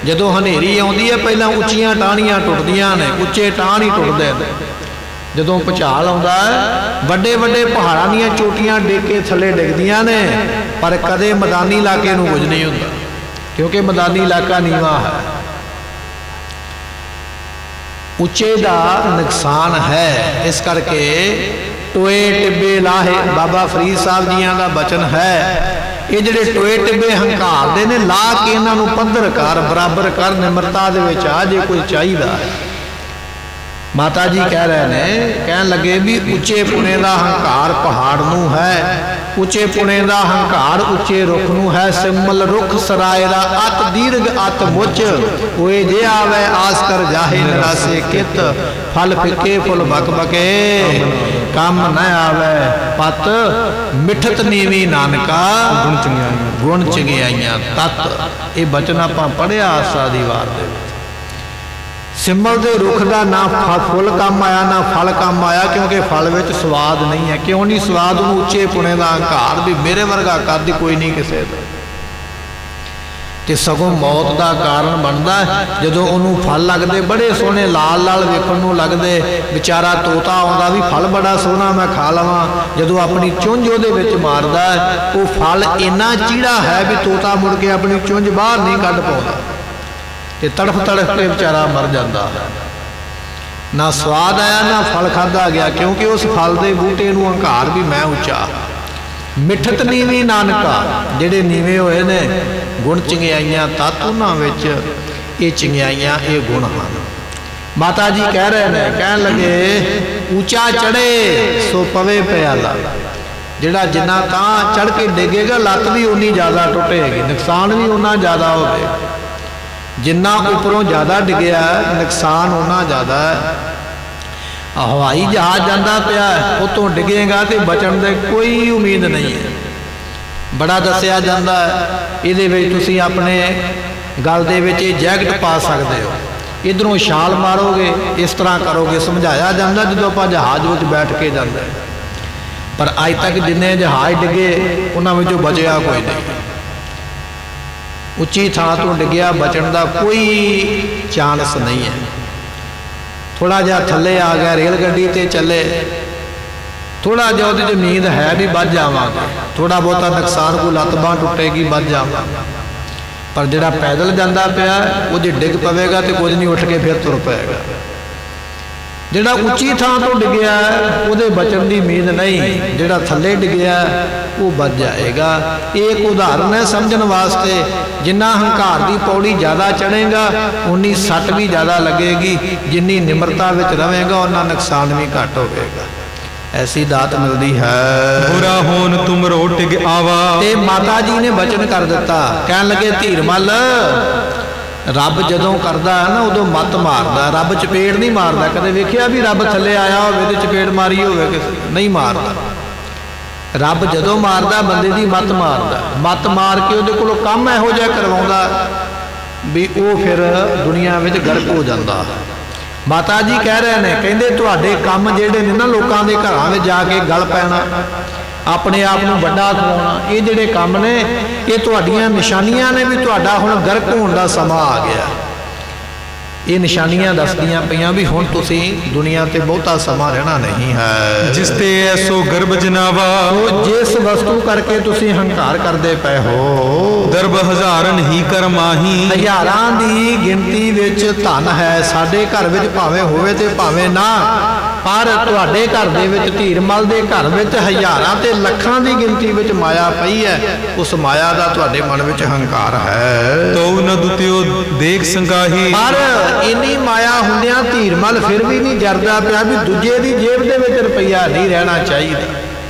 जदों हनेरी आउंदी है पहलां उच्चियां टाहणियां टुटदियां ने, उच्चे टाहण ही टुटदे ने। जदों भुचाल आउंदा है वड्डे वड्डे पहाड़ां दीयां चोटियां डिग के थल्ले डिगदियां ने, पर कदे मैदानी इलाके नूं कुछ नहीं हुंदा, क्योंकि मैदानी इलाका नीवा है। उच्चे दा नुकसान है, इस करके टोए टिब्बे लाहे, बाबा फरीद साहब जियां दा बचन है, ये जिहड़े टोए टिब्बे हंकार दे ने, ला के इन्हां नूं पੱਧਰ कर, बराबर कर, निमरता दे विच आ जे कोई चाहीदा है। माता जी कह रहे ने, कह लगे भी उच्चे पुणे का हंकार पहाड़ नूं है, उच्चे पुणे का हंकार उच्चे रुख नूं है। सिमल रुख सराय दा अत दीर्घ अत मुच, ओए जे आवे आस कर जाहे निरासे कित, फल फिके फुल बक बके, कम न आवे पत, मिठत नीवी नानका गुण चंगियाइयां तत। ये बचन आपां पढ़िया आसा दी वार दे। सिमल दे रुख का ना फुल काम आया ना फल काम आया, क्योंकि फल में स्वाद नहीं है। क्यों नहीं स्वाद? उन्होंने उच्चे पुणे का हंकार भी मेरे वर्गा कद कोई नहीं किसी का, तो सगों मौत का कारण बनता है। जदों उन्होंने फल लगते बड़े सोहने लाल लाल वेखण नूं लगते, बेचारा तोता आउंदा भी फल बड़ा सोहना मैं खा लवां, जदों अपनी चुंझ उहदे विच मारदा है, वो फल इन्ना चीड़ा है भी तोता मुड़ के अपनी चुंझ बाहर नहीं कढ पाउंदा, ते तड़फ तड़फ के बेचारा मर जाता है। ना स्वाद आया ना फल खाधा गया, क्योंकि उस फल के बूटे नूं हंकार भी मैं उच्चा। मिठत नीवी नानका, जिहड़े नीवे होए ने गुण चंगियाइयां तत उन्हां विच ये चंगियाइयां ये गुण हैं। माता जी कह रहे हैं, कहन लगे ऊंचा चढ़े सो पवे प्याला, जिहड़ा जिन्ना तां चढ़ के डिगेगा लत्त भी उन्नी ज़्यादा टुटेगी, नुकसान भी उन्ना ज़्यादा होगा। जिन्ना उपरों ज़्यादा डिगया नुकसान उन्ना ज़्यादा है। हवाई जहाज जाता पिया उतों डिगेगा तो बचन की कोई उम्मीद नहीं है। बड़ा दसिया जाता है, ये अपने गल दे जैकेट पा सकते हो, इधरों छाल मारोगे, इस तरह करोगे, समझाया जाता जो आप जहाज में बैठ के जाते। पर अज तक जिन्ने जहाज डिगे उन्होंने बचया कोई नहीं। उच्ची थां तो डिग्या बचन का कोई चांस नहीं है। थोड़ा जहा थले आ गया, रेल गड्डी ते चले, थोड़ा जहा वो नींद है भी बच जावांगे, थोड़ा बहुता नुकसान को लत्त बांह टुटेगी बच जावांगे। पर जिहड़ा पैदल जाता पिया वो जे डिग पवेगा तो कुछ नहीं, उठ के फिर तुर पेगा। ਜਿਹੜਾ ਉੱਚੀ ਥਾਂ ਤੋਂ ਡਿੱਗਿਆ ਉਹਦੇ ਬਚਣ ਦੀ ਉਮੀਦ ਨਹੀਂ, ਜਿਹੜਾ ਥੱਲੇ ਡਿੱਗਿਆ ਉਹ ਬਚ ਜਾਏਗਾ। ਇਹ ਇੱਕ ਉਦਾਹਰਨ ਹੈ ਸਮਝਣ ਵਾਸਤੇ। ਜਿੰਨਾ ਹੰਕਾਰ ਦੀ ਪੌੜੀ ਜ਼ਿਆਦਾ ਚੜ੍ਹੇਗਾ ਉਨੀ ਸੱਟ ਵੀ ਜ਼ਿਆਦਾ ਲੱਗੇਗੀ, ਜਿੰਨੀ ਨਿਮਰਤਾ ਵਿੱਚ ਰਵੇਗਾ ਉਹਨਾਂ ਨੁਕਸਾਨ ਵੀ ਘੱਟ ਹੋਵੇਗਾ। ਐਸੀ ਦਾਤ ਮਿਲਦੀ ਹੈ।
ਬੁਰਾ ਹੋਨ ਤੁਮਰੋ ਟਿਗ ਆਵਾ।
ਤੇ ਮਾਤਾ ਜੀ ਨੇ ਬਚਨ ਕਰ ਦਿੱਤਾ, ਕਹਿਣ ਲੱਗੇ ਧੀਰਮਲ, ਰੱਬ ਜਦੋਂ ਕਰਦਾ ਹੈ ਨਾ ਉਦੋਂ ਮੱਤ ਮਾਰਦਾ, ਰੱਬ ਚਪੇੜ ਨਹੀਂ ਮਾਰਦਾ। ਕਦੇ ਵੇਖਿਆ ਵੀ ਰੱਬ ਥੱਲੇ ਆਇਆ ਹੋਵੇ ਤੇ ਚਪੇੜ ਮਾਰੀ ਹੋਵੇ? ਨਹੀਂ ਮਾਰਦਾ। ਰੱਬ ਜਦੋਂ ਮਾਰਦਾ ਬੰਦੇ ਦੀ ਮੱਤ ਮਾਰਦਾ, ਮੱਤ ਮਾਰ ਕੇ ਉਹਦੇ ਕੋਲੋਂ ਕੰਮ ਇਹੋ ਜਿਹਾ ਕਰਵਾਉਂਦਾ ਵੀ ਉਹ ਫਿਰ ਦੁਨੀਆ ਵਿੱਚ ਗਰਕ ਹੋ ਜਾਂਦਾ। ਮਾਤਾ ਜੀ ਕਹਿ ਰਹੇ ਨੇ, ਕਹਿੰਦੇ ਤੁਹਾਡੇ ਕੰਮ ਜਿਹੜੇ ਨੇ ਨਾ, ਲੋਕਾਂ ਦੇ ਘਰਾਂ ਵਿੱਚ ਜਾ ਕੇ ਗਲ ਪੈਣਾ, ਆਪਣੇ ਆਪ ਨੂੰ ਵੱਡਾ ਖਵਾਉਣਾ, ਇਹ ਜਿਹੜੇ ਕੰਮ ਨੇ ਇਹ ਤੁਹਾਡੀਆਂ ਨਿਸ਼ਾਨੀਆਂ ਨੇ ਵੀ ਤੁਹਾਡਾ ਹੁਣ ਗਰਕ ਹੋਣ ਦਾ ਸਮਾਂ ਆ ਗਿਆ। ਇਹ ਨਿਸ਼ਾਨੀਆਂ ਦੱਸਦੀਆਂ ਪਈਆਂ ਵੀ ਹੁਣ ਤੁਸੀਂ ਦੁਨੀਆ ਤੇ ਬਹੁਤਾ ਸਮਾਂ ਰਹਿਣਾ ਨਹੀਂ ਹੈ।
ਜਿਸ ਤੇ ਐਸੋ ਗਰਭ ਜਨਾਵਾ।
ਜਿਸ ਵਸਤੂ ਕਰਕੇ ਤੁਸੀਂ ਹੰਕਾਰ ਕਰਦੇ ਪਏ ਹੋ,
ਦਰਬ ਹਜ਼ਾਰਨ ਹੀ ਕਰਮਾਹੀ।
ਹਜ਼ਾਰਾਂ ਦੀ ਗਿਣਤੀ ਵਿੱਚ ਧਨ ਹੈ ਸਾਡੇ ਘਰ ਵਿੱਚ, ਭਾਵੇਂ ਹੋਵੇ ਤੇ ਭਾਵੇਂ ਨਾ, ਪਰ ਤੁਹਾਡੇ ਘਰ ਦੇ ਵਿੱਚ, ਧੀਰਮਲ ਦੇ ਘਰ ਵਿੱਚ ਹਜ਼ਾਰਾਂ ਤੇ ਲੱਖਾਂ ਦੀ ਗਿਣਤੀ ਵਿੱਚ ਮਾਇਆ ਪਈ ਹੈ। ਉਸ ਮਾਇਆ ਦਾ ਤੁਹਾਡੇ ਮਨ ਵਿੱਚ ਹੰਕਾਰ ਹੈ।
ਤੋ ਨ ਦੁਤਿਓ ਦੇਖ ਸੰਗਾਹੀ।
ਪਰ ਇੰਨੀ ਮਾਇਆ ਹੁੰਦਿਆਂ ਧੀਰਮਲ ਫਿਰ ਵੀ ਨਹੀਂ ਜਰਦਾ ਪਿਆ ਵੀ ਦੂਜੇ ਦੀ ਜੇਬ ਦੇ ਵਿੱਚ ਰੁਪਈਆ ਨਹੀਂ ਰਹਿਣਾ ਚਾਹੀਦਾ।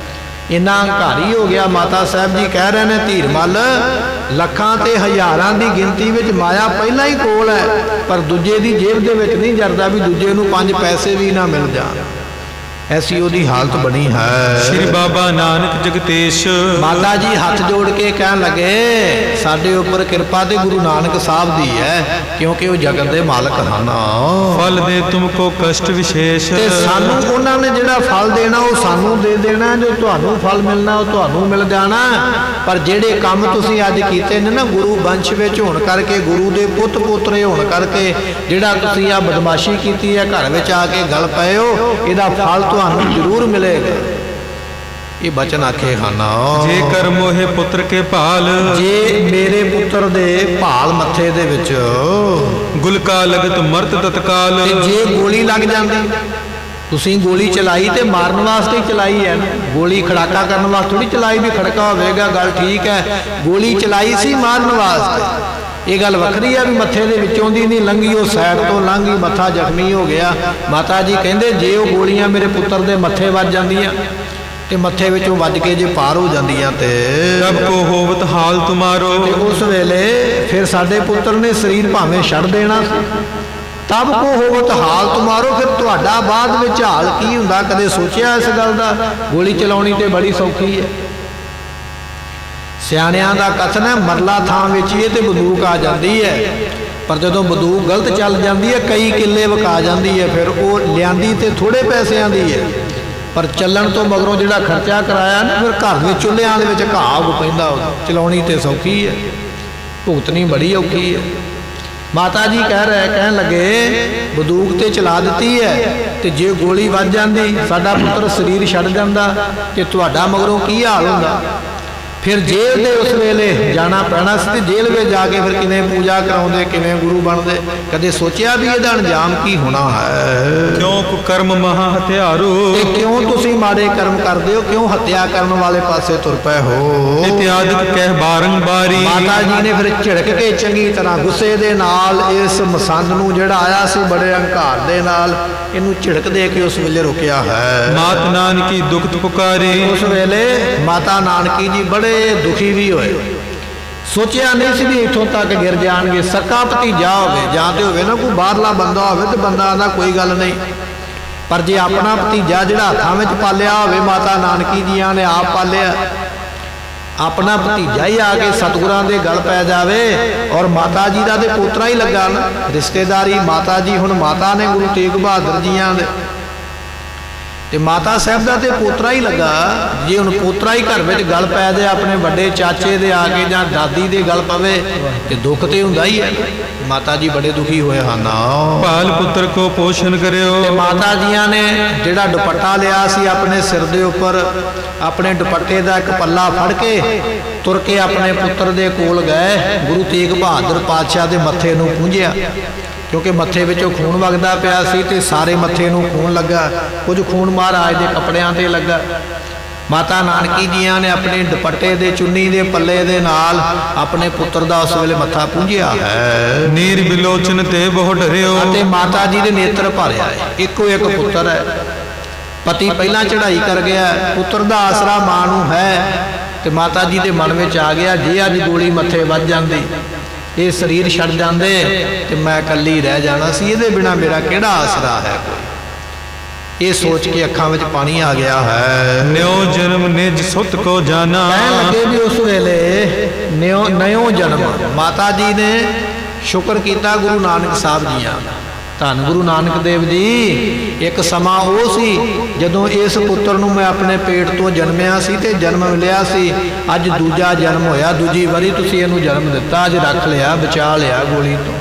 ਇੰਨਾ ਹੰਕਾਰੀ ਹੋ ਗਿਆ। ਮਾਤਾ ਸਾਹਿਬ ਜੀ ਕਹਿ ਰਹੇ ਨੇ, ਧੀਰਮਲ, ਲੱਖਾਂ ਤੇ ਹਜ਼ਾਰਾਂ ਦੀ ਗਿਣਤੀ ਵਿੱਚ ਮਾਇਆ ਪਹਿਲਾਂ ਹੀ ਕੋਲ ਹੈ, ਪਰ ਦੂਜੇ ਦੀ ਜੇਬ ਦੇ ਵਿੱਚ ਨਹੀਂ ਜਰਦਾ ਵੀ ਦੂਜੇ ਨੂੰ 5 ਪੈਸੇ ਵੀ ਨਾ ਮਿਲ ਜਾਣ। ਐਸੀ ਉਹਦੀ ਹਾਲਤ ਬਣੀ ਹੈ।
ਸ਼੍ਰੀ ਬਾਬਾ ਨਾਨਕ ਜਗਤੇਸ਼।
ਮਾਤਾ ਜੀ ਹੱਥ ਜੋੜ ਕੇ ਕਹਿਣ ਲੱਗੇ, ਸਾਡੇ ਉੱਪਰ ਕਿਰਪਾ ਤੇ ਗੁਰੂ ਨਾਨਕ ਸਾਹਿਬ ਦੀ ਹੈ, ਕਿਉਂਕਿ ਉਹ ਜਗਤ ਦੇ ਮਾਲਕ ਹਨ।
ਫਲ ਦੇ ਤੁਮਕੋ ਕਸ਼ਟ ਵਿਸ਼ੇਸ਼।
ਤੇ ਸਾਨੂੰ ਉਹਨਾਂ ਨੇ ਜਿਹੜਾ ਫਲ ਦੇਣਾ ਉਹ ਸਾਨੂੰ ਦੇ ਦੇਣਾ, ਜੋ ਤੁਹਾਨੂੰ ਫਲ ਮਿਲਣਾ ਉਹ ਤੁਹਾਨੂੰ ਮਿਲ ਜਾਣਾ। ਪਰ ਜਿਹੜੇ ਕੰਮ ਤੁਸੀਂ ਅੱਜ ਕੀਤੇ ਨੇ ਨਾ, ਗੁਰੂ ਵੰਸ਼ ਵਿੱਚ ਹੋਣ ਕਰਕੇ, ਗੁਰੂ ਦੇ ਪੁੱਤ ਪੋਤਰੇ ਹੋਣ ਕਰਕੇ, ਜਿਹੜਾ ਤੁਸੀਂ ਆ ਬਦਮਾਸ਼ੀ ਕੀਤੀ ਹੈ, ਘਰ ਵਿੱਚ ਆ ਕੇ ਗਲ ਪਏ ਹੋ, ਇਹਦਾ ਫਲ ਤੁਹਾਨੂੰ ਜ਼ਰੂਰ ਮਿਲੇਗਾ। ਇਹ ਬਚਨ ਆਖੇ ਹਨ।
ਜੇ ਕਰ ਮੋਹੇ ਪੁੱਤਰ ਕੇ ਭਾਲ।
ਜੇ ਮੇਰੇ ਪੁੱਤਰ ਦੇ ਭਾਲ ਮੱਥੇ ਦੇ ਵਿੱਚ
ਗੁਲਕਾ ਲਗਤ ਮਰਤ ਤਤਕਾਲ।
ਤੇ ਜੇ ਗੋਲੀ ਲੱਗ ਜਾਂਦੀ, ਤੁਸੀਂ ਗੋਲੀ ਚਲਾਈ ਤੇ ਮਾਰਨ ਵਾਸਤੇ ਹੀ ਚਲਾਈ ਹੈ ਨਾ, ਗੋਲੀ ਖੜਾਕਾ ਕਰਨ ਵਾਸਤੇ ਥੋੜੀ ਚਲਾਈ ਵੀ ਖੜਕਾ ਹੋਵੇਗਾ, ਗੱਲ ਠੀਕ ਹੈ। ਗੋਲੀ ਚਲਾਈ ਸੀ ਮਾਰਨ ਵਾਸਤੇ। ਇਹ ਗੱਲ ਵੱਖਰੀ ਹੈ ਵੀ ਮੱਥੇ ਦੇ ਵਿੱਚੋਂ ਦੀ ਨਹੀਂ ਲੰਘੀ, ਉਹ ਸਾਈਡ ਤੋਂ ਲੰਘੀ, ਮੱਥਾ ਜ਼ਖਮੀ ਹੋ ਗਿਆ। ਮਾਤਾ ਜੀ ਕਹਿੰਦੇ ਜੇ ਉਹ ਗੋਲੀਆਂ ਮੇਰੇ ਪੁੱਤਰ ਦੇ ਮੱਥੇ ਵੱਜ ਜਾਂਦੀਆਂ ਤੇ ਮੱਥੇ ਵਿੱਚੋਂ ਵੱਜ ਕੇ ਜੇ ਪਾਰ ਹੋ ਜਾਂਦੀਆਂ ਤੇ
ਤਬ ਕੋ ਹੋਵਤ ਹਾਲ ਤੁਮਾਰੋ।
ਤੇ ਉਸ ਵੇਲੇ ਫਿਰ ਸਾਡੇ ਪੁੱਤਰ ਨੇ ਸਰੀਰ ਭਾਵੇਂ ਛੱਡ ਦੇਣਾ ਸੀ। ਤਬ ਕੋ ਹੋਵਤ ਹਾਲ ਤੁਮਾਰੋ, ਫਿਰ ਤੁਹਾਡਾ ਬਾਅਦ ਵਿੱਚ ਹਾਲ ਕੀ ਹੁੰਦਾ? ਕਦੇ ਸੋਚਿਆ ਇਸ ਗੱਲ ਦਾ? ਗੋਲੀ ਚਲਾਉਣੀ ਤੇ ਬੜੀ ਸੌਖੀ ਹੈ। ਸਿਆਣਿਆਂ ਦਾ ਕਥਨ ਹੈ, ਮਰਲਾ ਥਾਂ ਵਿੱਚ ਇਹ ਤੇ ਬੰਦੂਕ ਆ ਜਾਂਦੀ ਹੈ, ਪਰ ਜਦੋਂ ਬੰਦੂਕ ਗਲਤ ਚੱਲ ਜਾਂਦੀ ਹੈ ਕਈ ਕਿੱਲੇ ਵਿਕਾ ਜਾਂਦੀ ਹੈ। ਫਿਰ ਉਹ ਲਿਆਂਦੀ ਤੇ ਥੋੜੇ ਪੈਸਿਆਂ ਦੀ ਹੈ, ਪਰ ਚੱਲਣ ਤੋਂ ਮਗਰੋਂ ਜਿਹੜਾ ਖਰਚਾ ਕਰਾਇਆ ਨਾ, ਫਿਰ ਘਰ ਦੇ ਚੁੱਲ੍ਹਿਆਂ ਦੇ ਵਿੱਚ ਘਾਹ ਉੱਗ ਪੈਂਦਾ। ਚਲਾਉਣੀ ਤੇ ਸੌਖੀ ਹੈ, ਭੁਗਤਣੀ ਬੜੀ ਔਖੀ ਹੈ। ਮਾਤਾ ਜੀ ਕਹਿਣ ਲੱਗੇ, ਬੰਦੂਕ ਤੇ ਚਲਾ ਦਿੱਤੀ ਹੈ ਤੇ ਜੇ ਗੋਲੀ ਵੱਜ ਜਾਂਦੀ, ਸਾਡਾ ਪੁੱਤਰ ਸਰੀਰ ਛੱਡ ਜਾਂਦਾ, ਤੇ ਤੁਹਾਡਾ ਮਗਰੋਂ ਕੀ ਹਾਲ ਹੁੰਦਾ? ਫਿਰ ਜੇਲ੍ਹ ਦੇ ਉਸ ਵੇਲੇ ਜਾਣਾ ਪੈਣਾ ਸੀ, ਤੇ ਜੇਲ੍ਹ ਵਿੱਚ ਜਾ ਕੇ ਫਿਰ ਕਿਵੇਂ ਪੂਜਾ ਕਰਾਉਂਦੇ, ਕਿਵੇਂ ਗੁਰੂ ਬਣਦੇ? ਕਦੇ ਸੋਚਿਆ ਵੀ ਇਹਦਾ ਅੰਜਾਮ ਕੀ ਹੋਣਾ ਹੈ?
ਕਿਉਂ ਕੁਕਰਮ ਮਹਾ ਹਥਿਆਰੋ।
ਤੇ ਕਿਉਂ ਤੁਸੀਂ ਮਾੜੇ ਕਰਮ ਕਰਦੇ ਹੋ? ਕਿਉਂ ਹੱਤਿਆ ਕਰਨ ਵਾਲੇ ਪਾਸੇ ਤੁਰ ਪਏ ਹੋ?
ਇਤਿਆਦਿਕ ਕਹਿ ਬਾਰੰਬਾਰੀ।
ਮਾਤਾ ਜੀ ਨੇ ਫਿਰ ਝਿੜਕ ਕੇ ਚੰਗੀ ਤਰ੍ਹਾਂ ਗੁੱਸੇ ਦੇ ਨਾਲ ਇਸ ਮਸੰਦ ਨੂੰ ਜਿਹੜਾ ਆਇਆ ਸੀ ਬੜੇ ਹੰਕਾਰ ਦੇ ਨਾਲ, ਇਹਨੂੰ ਝਿੜਕ ਦੇ ਕੇ ਉਸ ਵੇਲੇ ਰੁਕਿਆ ਹੈ।
ਮਾਤ ਨਾਨਕੀ ਦੁਖਤ ਪੁਕਾਰੀ।
ਉਸ ਵੇਲੇ ਮਾਤਾ ਨਾਨਕੀ ਜੀ ਬੜੇ ਦੁਖੀ ਵੀ ਹੋਏ। ਸੋਚਿਆ ਨਹੀਂ ਸੀ ਵੀ ਇੱਥੋਂ ਤੱਕ ਗਿਰ ਜਾਣਗੇ। ਸਕਾ ਭਤੀਜਾ ਹੋਵੇ ਜਾਂ ਤੇ ਹੋਵੇ ਨਾ ਕੋਈ ਬਾਹਰਲਾ ਬੰਦਾ ਹੋਵੇ ਤੇ ਬੰਦਾ ਆਂਦਾ ਕੋਈ ਗੱਲ ਨਹੀਂ, ਪਰ ਜੇ ਆਪਣਾ ਭਤੀਜਾ ਜਿਹੜਾ ਹੱਥਾਂ ਵਿੱਚ ਪਾਲਿਆ ਹੋਵੇ, ਮਾਤਾ ਨਾਨਕੀ ਜੀਆਂ ਨੇ ਆਪ ਪਾਲਿਆ, ਆਪਣਾ ਭਤੀਜਾ ਹੀ ਆ ਕੇ ਸਤਿਗੁਰਾਂ ਦੇ ਗਲ ਪੈ ਜਾਵੇ, ਔਰ ਮਾਤਾ ਜੀ ਦਾ ਤੇ ਪੋਤਰਾ ਹੀ ਲੱਗਾ ਨਾ, ਰਿਸ਼ਤੇਦਾਰੀ ਮਾਤਾ ਜੀ ਹੁਣ ਮਾਤਾ ਨੇ ਗੁਰੂ ਤੇਗ ਬਹਾਦਰ ਜੀਆਂ ਦੇ, ਤੇ ਮਾਤਾ ਸਾਹਿਬ ਦਾ ਤੇ ਪੋਤਰਾ ਹੀ ਲੱਗਾ। ਜੇ ਹੁਣ ਪੋਤਰਾ ਹੀ ਘਰ ਵਿੱਚ ਗਲ ਪੈ ਜਾਏ ਆਪਣੇ ਵੱਡੇ ਚਾਚੇ ਦੇ ਆ ਕੇ ਜਾਂ ਦਾਦੀ ਦੇ ਗਲ ਪਵੇ ਤੇ ਦੁੱਖ ਤੇ ਹੁੰਦਾ ਹੀ ਹੈ। ਮਾਤਾ ਜੀ ਬੜੇ ਦੁਖੀ ਹੋਏ ਹਨ।
ਪਾਲ ਪੁੱਤਰ ਕੋ ਪੋਸ਼ਣ ਕਰਿਓ।
ਤੇ ਮਾਤਾ ਜੀਆਂ ਨੇ ਜਿਹੜਾ ਦੁਪੱਟਾ ਲਿਆ ਸੀ ਆਪਣੇ ਸਿਰ ਦੇ ਉੱਪਰ, ਆਪਣੇ ਦੁਪੱਟੇ ਦਾ ਇੱਕ ਪੱਲਾ ਫੜ ਕੇ ਤੁਰ ਕੇ ਆਪਣੇ ਪੁੱਤਰ ਦੇ ਕੋਲ ਗਏ, ਗੁਰੂ ਤੇਗ ਬਹਾਦਰ ਪਾਤਸ਼ਾਹ ਦੇ ਮੱਥੇ ਨੂੰ ਪੂੰਝਿਆ क्योंकि मत्थे विचों खून वगदा पिया सी ते सारे मत्थे नूं खून लगा, कुछ खून महाराज दे कपड़ियां ते लगा। माता नानकी जियां ने अपने दुपट्टे दे चुन्नी दे पल्ले दे नाल अपने पुत्र दा उस वेले मत्था पूंझिया है।
नीर बिलोचन ते बहु डरियो।
अते माता जी दे नेत्र भरिया है। इको एक पुत्र है, पति पहला चढ़ाई कर गया, पुत्र दा आसरा मां नूं है ते माता जी दे मन विच आ गया जे अज गोली मत्थे वज जांदी, ये शरीर छड़ जांदे ते मैं कल्ली रह जाना सी, इहदे बिना मेरा किहड़ा आसरा है कोई। ये सोच के अखां विच पानी आ गया है।
न्यो जन्म निज सुत को जाना।
कहण लगे भी उस वेले नयो जन्म माता जी ने शुक्र किया गुरु नानक साहब जियां। धन गुरु नानक देव जी, एक समा वो सी जदों इस पुत्र नूं मैं अपने पेट तो जन्मिया सी ते जन्म मिलिया सी। अज दूजा जन्म होया, दूजी वारी तुसीं इहनूं जन्म दिता, अज रख लिया, बचा लिया गोली तो।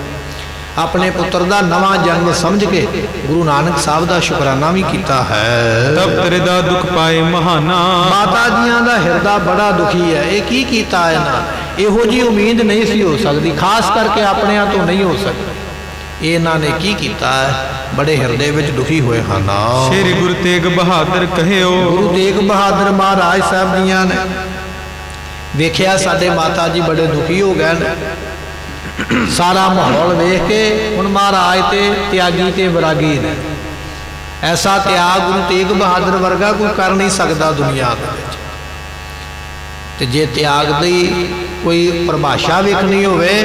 अपने पुत्र का नवा जन्म समझ के गुरु नानक साहब का शुकराना भी किया है।
तब तेरे दा दुख पाए महाना।
माता जियां दा हिरदा बड़ा दुखी है। ये की कीता है ना, इहो जी उम्मीद नहीं सी हो सकती, खास करके अपने तो नहीं हो सकती। इन्हां ने की कीता है, बड़े हिरदे विच दुखी होए हन।
श्री गुरु तेग बहादुर कहियो। गुरु
तेग बहादुर महाराज साहब जियां ने वेख्या साडे माता जी बड़े दुखी हो गए। सारा माहौल वेख के हुण महाराज ते त्यागी ते वैरागी ने। ऐसा त्याग गुरु तेग बहादुर वर्गा कोई कर नहीं सकता दुनिया दे विच। ते जे त्याग दी कोई परिभाषा वेखनी होवे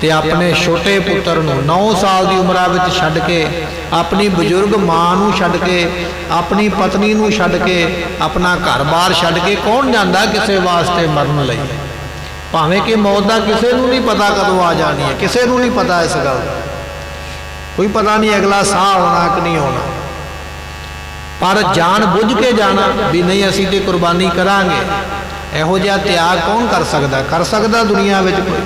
ते अपने छोटे पुत्र नूं 9 साल की उम्र विच छड्ड के, अपनी बजुर्ग मां नूं छड्ड के, अपनी पत्नी नूं छड्ड के, अपना घर बार छड्ड के कौन जांदा किसी वास्ते मरन लई। भावें कि मौत का किसी को नहीं पता कदों आ जानी है, किसी को नहीं पता इस गल का, कोई पता नहीं अगला साह होना कि नहीं होना। पर जान बुझ के जाना भी नहीं असीं ते कुर्बानी करांगे, इहो जिहा त्याग कौन कर सकदा दुनिया में कोई।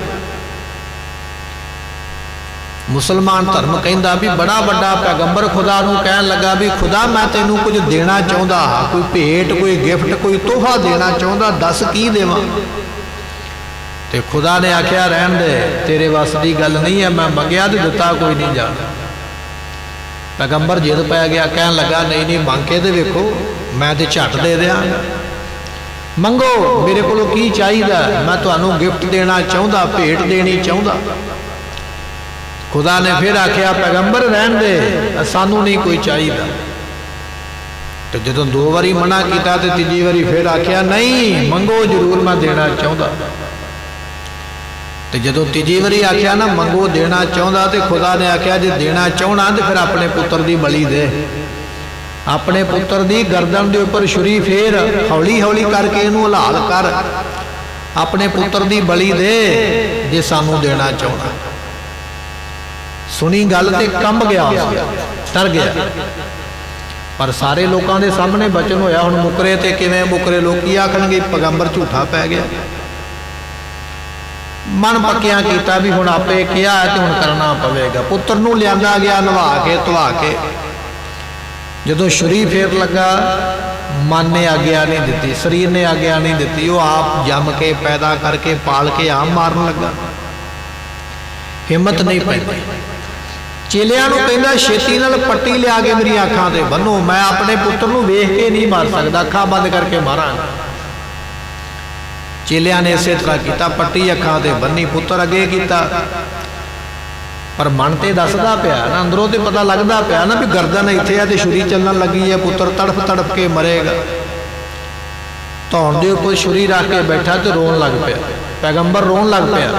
मुसलमान धर्म कहंदा भी बड़ा वड्डा पैगंबर खुदा नूं कहण लगा भी खुदा मैं तैनूं कुछ देना चाहुंदा हां, कोई भेंट, कोई गिफ्ट, कोई तोहफा देना चाहुंदा, दस की देवां। ते खुदा ने आख्या रहन दे, तेरे वस की गल नहीं है, मैं मंगया तो दिता कोई नहीं जा। पैगंबर जिद पै गया, कहन लगा नहीं नहीं मंग के तो वेखो, मैं तो झट दे दिया, मंगो मेरे को की चाहिए, मैं तुहानूं गिफ्ट देना चाहुंदा, भेंट देनी चाहुंदा। खुदा ने फिर आख्या पैगंबर रहन दे, सानू नहीं कोई चाहिए। तो जो 2 बारी मना किया तो तीजी बारी फिर आख्या नहीं मंगो जरूर, मैं देना चाहुंदा। तो जो तीजी बारी आख्या ना मंगो देना चाहुंदा, तो खुदा ने आख्या जे देना चाहना तो फिर अपने पुत्र की बलि दे। अपने पुत्र की गर्दन के उपर छुरी फेर, हौली हौली करके इनू हलाल कर, अपने पुत्र की बलि दे जे सानू देना चाहना। सुनी गल ते कंब गया, डर गया। पर सारे लोगों के सामने बचन होया, हुण मुकरे ते किवें मुकरे, लोग की आखणगे पैगंबर झूठा पै गया। मन पक्या किया भी हुण आपे किया है तो हुण करना पवेगा। पुत्र नूं लियांदा गया नवा के धवा के, जदों छुरी फेर लगा मन ने आग्या नहीं दिती, शरीर ने आग्या नहीं दिती, वो आप जम के पैदा करके पाल के आम मारन लगा, हिम्मत नहीं पैंदी। चेलियां नूं कहंदा छेती नाल पट्टी लिया के मेरी अखां ते बन्नो, मैं अपने पुत्र नूं वेख के नहीं मार सकदा, अखां बंद करके मारांगा। चेलियां ने इसे तरह किया, पट्टी अखां ते बन्नी, पुत्र अगे किया। पर मन तो दसदा पिया ना, अंदरों तो पता लगता पिया ना भी गर्दन इत्थे है ते छुरी चलन लगी है, पुत्र तड़फ तड़फ के मरेगा। धौण दे उपर छुरी रख के बैठा तो रोन लग पिया, पैगंबर रोन लग पिया।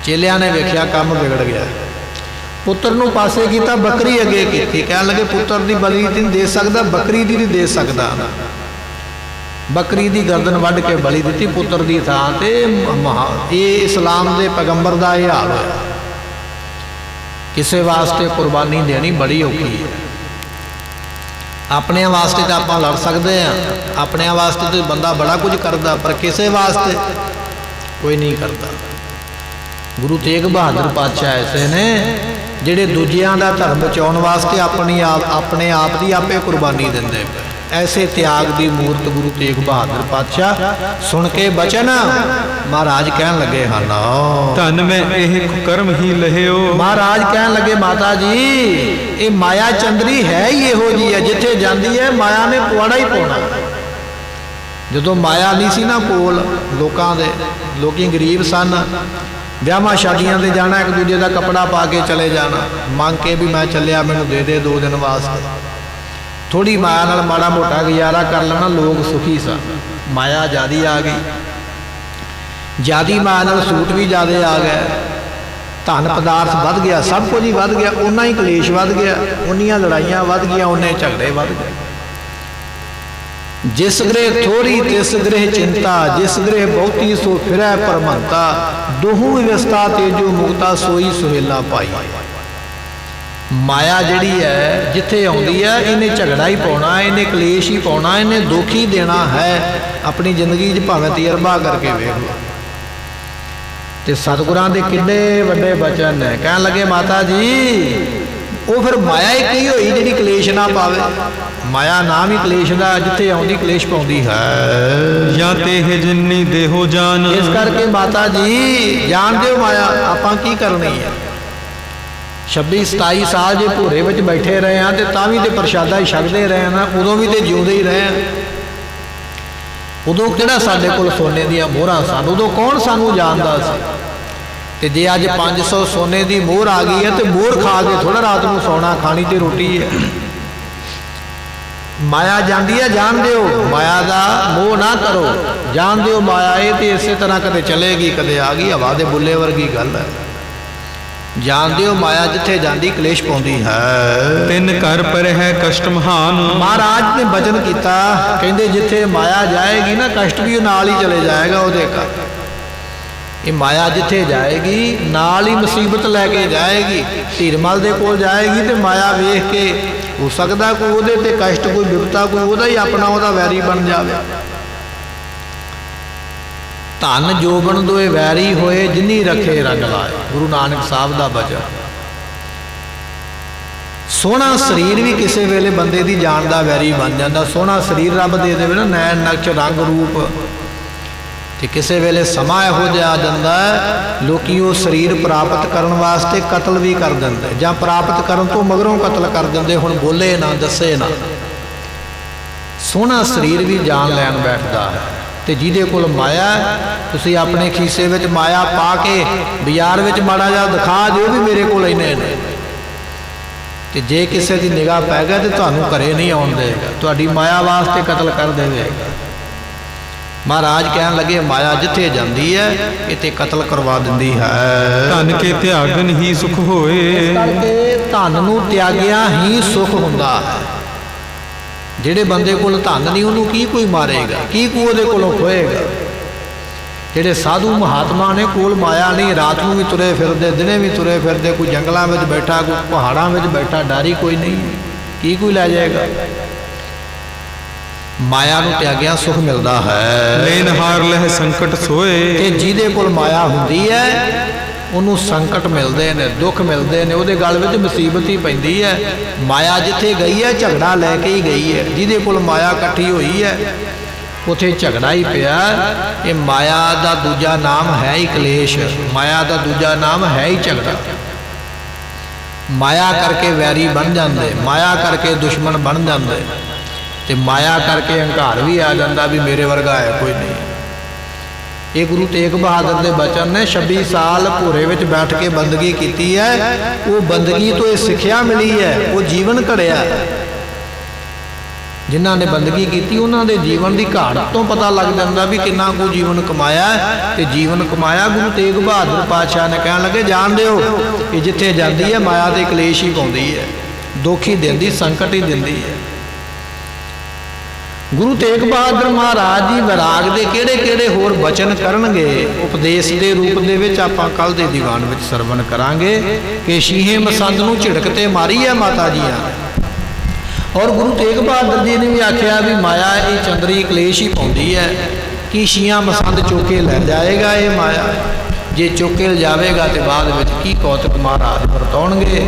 चेलियां ने वेख्या काम बिगड़ गया, पुत्र नूं पासे किया, बकरी अगे की, कह लगे पुत्र की बलि नहीं दे सकता, बकरी की नहीं दे सकता। बकरी की गर्दन वढ़ के बलि दी पुत्र की थां ते। ये इस्लाम के पैगंबर का यह हाल है। किसी वास्ते कुर्बानी देनी बड़ी औखी है। अपने वास्ते तो आप लड़ सकते हैं, अपने वास्ते तो बंदा बड़ा कुछ करता, पर किसी वास्ते कोई नहीं करता। गुरु तेग बहादुर पातशाह ऐसे ने जिहड़े दूजियां दा धर्म बचाउण वास्ते अपने आप की आपे कुर्बानी देंदे। ऐसे त्याग की मूर्त गुरु तेग बहादुर पातशाह सुन के बचन महाराज कहन लगे हन
धन में एह कुकर्म ही लहियो।
महाराज कहन लगे माता जी ये माया चंद्री है ही इहो जी है, जिथे जाती है माया ने पुआड़ा ही पाउणा। जो माया नहीं सी ना कोल लोकां दे, लोकी गरीब सन, ब्याहां शादियां ते जाना, एक दूजे का कपड़ा पा के चले जाना, मंग के भी मैं चलिया मैनू दे दे 2 दिन वास्ते, थोड़ी माया नाल माड़ा मोटा गुजारा कर लेना, लोग सुखी सन। माया ज़्यादा आ गई, ज़्यादा माया नाल सूट भी ज़्यादा आ गए, धन पदार्थ वध गया, सब कुछ ही वध गया, उन्ना ही कलेश वध गया, उन्नियां लड़ाइयां वध गई, उन्ने झगड़े वध गए। जिस गृह थोड़ी तिस गृह चिंता, जिस गृह बहुती सो फिरै परमंता, दोहू व्यवस्था तेजो मुक्ता सोई सुहेला पाई। माया जिहड़ी है जिथे आउंदी है इन्हें झगड़ा ही पाउणा, इन्हें कलेश ही पाउणा, इन्हें दुख ही देना है। अपनी जिंदगी च भावें तजर्बा करके वेख लो। ते सतगुरां दे किन्ने वड्डे बचन है। कहन लगे माता जी वो फिर माया ही की होई जिहड़ी कलेश ना पावे। माया नाम ही कलेश दा, जिथे आउंदी कलेश पाउंदी है।
या तेह जिन्नी देहो जान,
इस करके माता जी जान दिओ माया आपां की करनी है। 26-27 साल जे भूरे विच बैठे रहे हैं तो तां भी ते प्रशादा ही छकदे रहे ना, उदों भी तो जिउंदे ही रहे हैं। उदों किहड़ा साडे कोल सोने दीयां मोहरां सन, उदों कौन सानू जानदा सी। ते जे अज 500 सोने की मोहर आ गई है तो मोहर खा के थोड़ा रात को सोना, खानी तो रोटी है। माया जाती है, जान दिओ माया का मोह ना करो, जान दिओ माया ये तो इस तरह कदे चलेगी कदे आ गई, हवा के बुले वर्गी गल है। जान दिओ माया जिथे जाती कलेश पाउंदी है।
तिन घर पर है कष्ट महान,
महाराज ने वचन किया, कहते जिथे माया जाएगी ना कष्ट भी नाल ही चले जाएगा। वो घर ये माया जिथे जाएगी नाल ही मुसीबत लैके जाएगी। हीरमल दे कोल जाएगी तो माया वेख के हो सकता कोई उहदे ते कष्ट, कोई विपता, कोई उहदा ही अपना उहदा वैरी बन जाए। धन जोबन दोए वैरी होए जिन्नी रखे रंग लाए, गुरु नानक साहब का वचन। सोहना शरीर भी किसी वेले बंदे की जान का वैरी बन जाता। सोहना शरीर रब दे देवे ना, नैन नक्श रंग रूप, तो किसी वेले समा इहो जिहा आ जाता है लोकी वो शरीर प्राप्त करने वास्ते कतल भी कर देंगे, जां प्राप्त करन तो मगरों कतल कर देंगे, हुण बोले ना दसे ना। सोहना शरीर भी जान लैन बैठता है। तो जिहदे कोल माया, तुसीं अपने खीसे विच माया पा के बाजार विच माड़ा जिहा दिखा दिओ भी मेरे कोल इन्ने ने, तो जे किसी की निगाह पै गया तो तुहानूं घरे नहीं आउण देगा, तुहाडी माया वास्ते कतल कर देवेगा। महाराज कहन लगे माया जिथे जाती है इते कतल करवा दिंदी है।
धन के त्यागन ही सुख होए,
धन नूं त्यागिया ही सुख हुंदा है। जिहड़े बंदे कोल धन नहीं उहनूं की कोई मारेगा, की कोई उहदे कोलों खोएगा। जिहड़े साधु महात्मा ने कोल माया नहीं, रात नूं भी तुरे फिरदे, दिने भी तुरे फिरदे, कोई जंगलों में बैठा, कोई पहाड़ों में बैठा, डर ही कोई नहीं, की कोई लै जाएगा। माया नूं त्यागिया सुख मिलता है।
लेनहार लह संकट सोए,
ते जिहदे कोल माया हुंदी है उन्होंने संकट मिलते हैं, दुख मिलते हैं, वो गल में मुसीबत ही पैंदी है। माया जिथे गई है झगड़ा लैके ही गई है। जिहदे कोल माया इकट्ठी हुई है उथे झगड़ा ही पिया। ये माया का दूजा नाम है ही कलेश, माया का दूजा नाम है ही झगड़ा। माया करके वैरी बन जाते, माया करके दुश्मन बन जाते, तो माया करके हंकार भी आ जाता भी मेरे वर्गा है कोई नहीं। ये गुरु तेग बहादुर के बचन ने 26 साल भूरे विच बैठ के बंदगी की है। वो बंदगी तो ये सिक्ख्या मिली है, वो जीवन घड़िया। जिन्हों ने बंदगी की उन्होंने जीवन की घाट तो पता लग जाता भी कितना को जीवन कमाया। तो जीवन कमाया गुरु तेग बहादुर पातशाह ने कहन लगे जान दिओ कि जिथे जाती है माया के कलेश ही पाउंदी है, दुख ही देंदी, संकट ही देंदी है। गुरु तेग बहादुर महाराज जी वैराग के किहड़े किहड़े होर बचन करनगे उपदेश के रूप दे विच आपां कल दे दीवान विच सरवण करांगे कि शीहे मसंद नूं झिड़कते मारी है माता जी। और गुरु तेग बहादुर जी ने भी आख्या भी माया ये चंद्री कलेश ही पाउंदी है कि शीहा मसंद चुके लै जाएगा। ये माया जे चुके ले जाएगा तो बाद विच की कौतक महाराज वरताउणगे,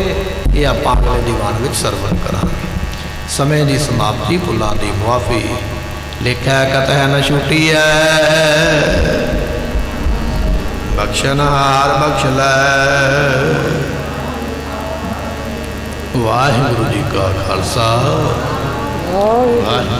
ये आपां अगले दीवान विच सरवण करांगे। समय की समाप्ति भुलों की मुआफ़ी लिखा कतह न छुटी है बख्शनहार बख्श लै वाहिगुरू जी का खालसा वाहिगुरू।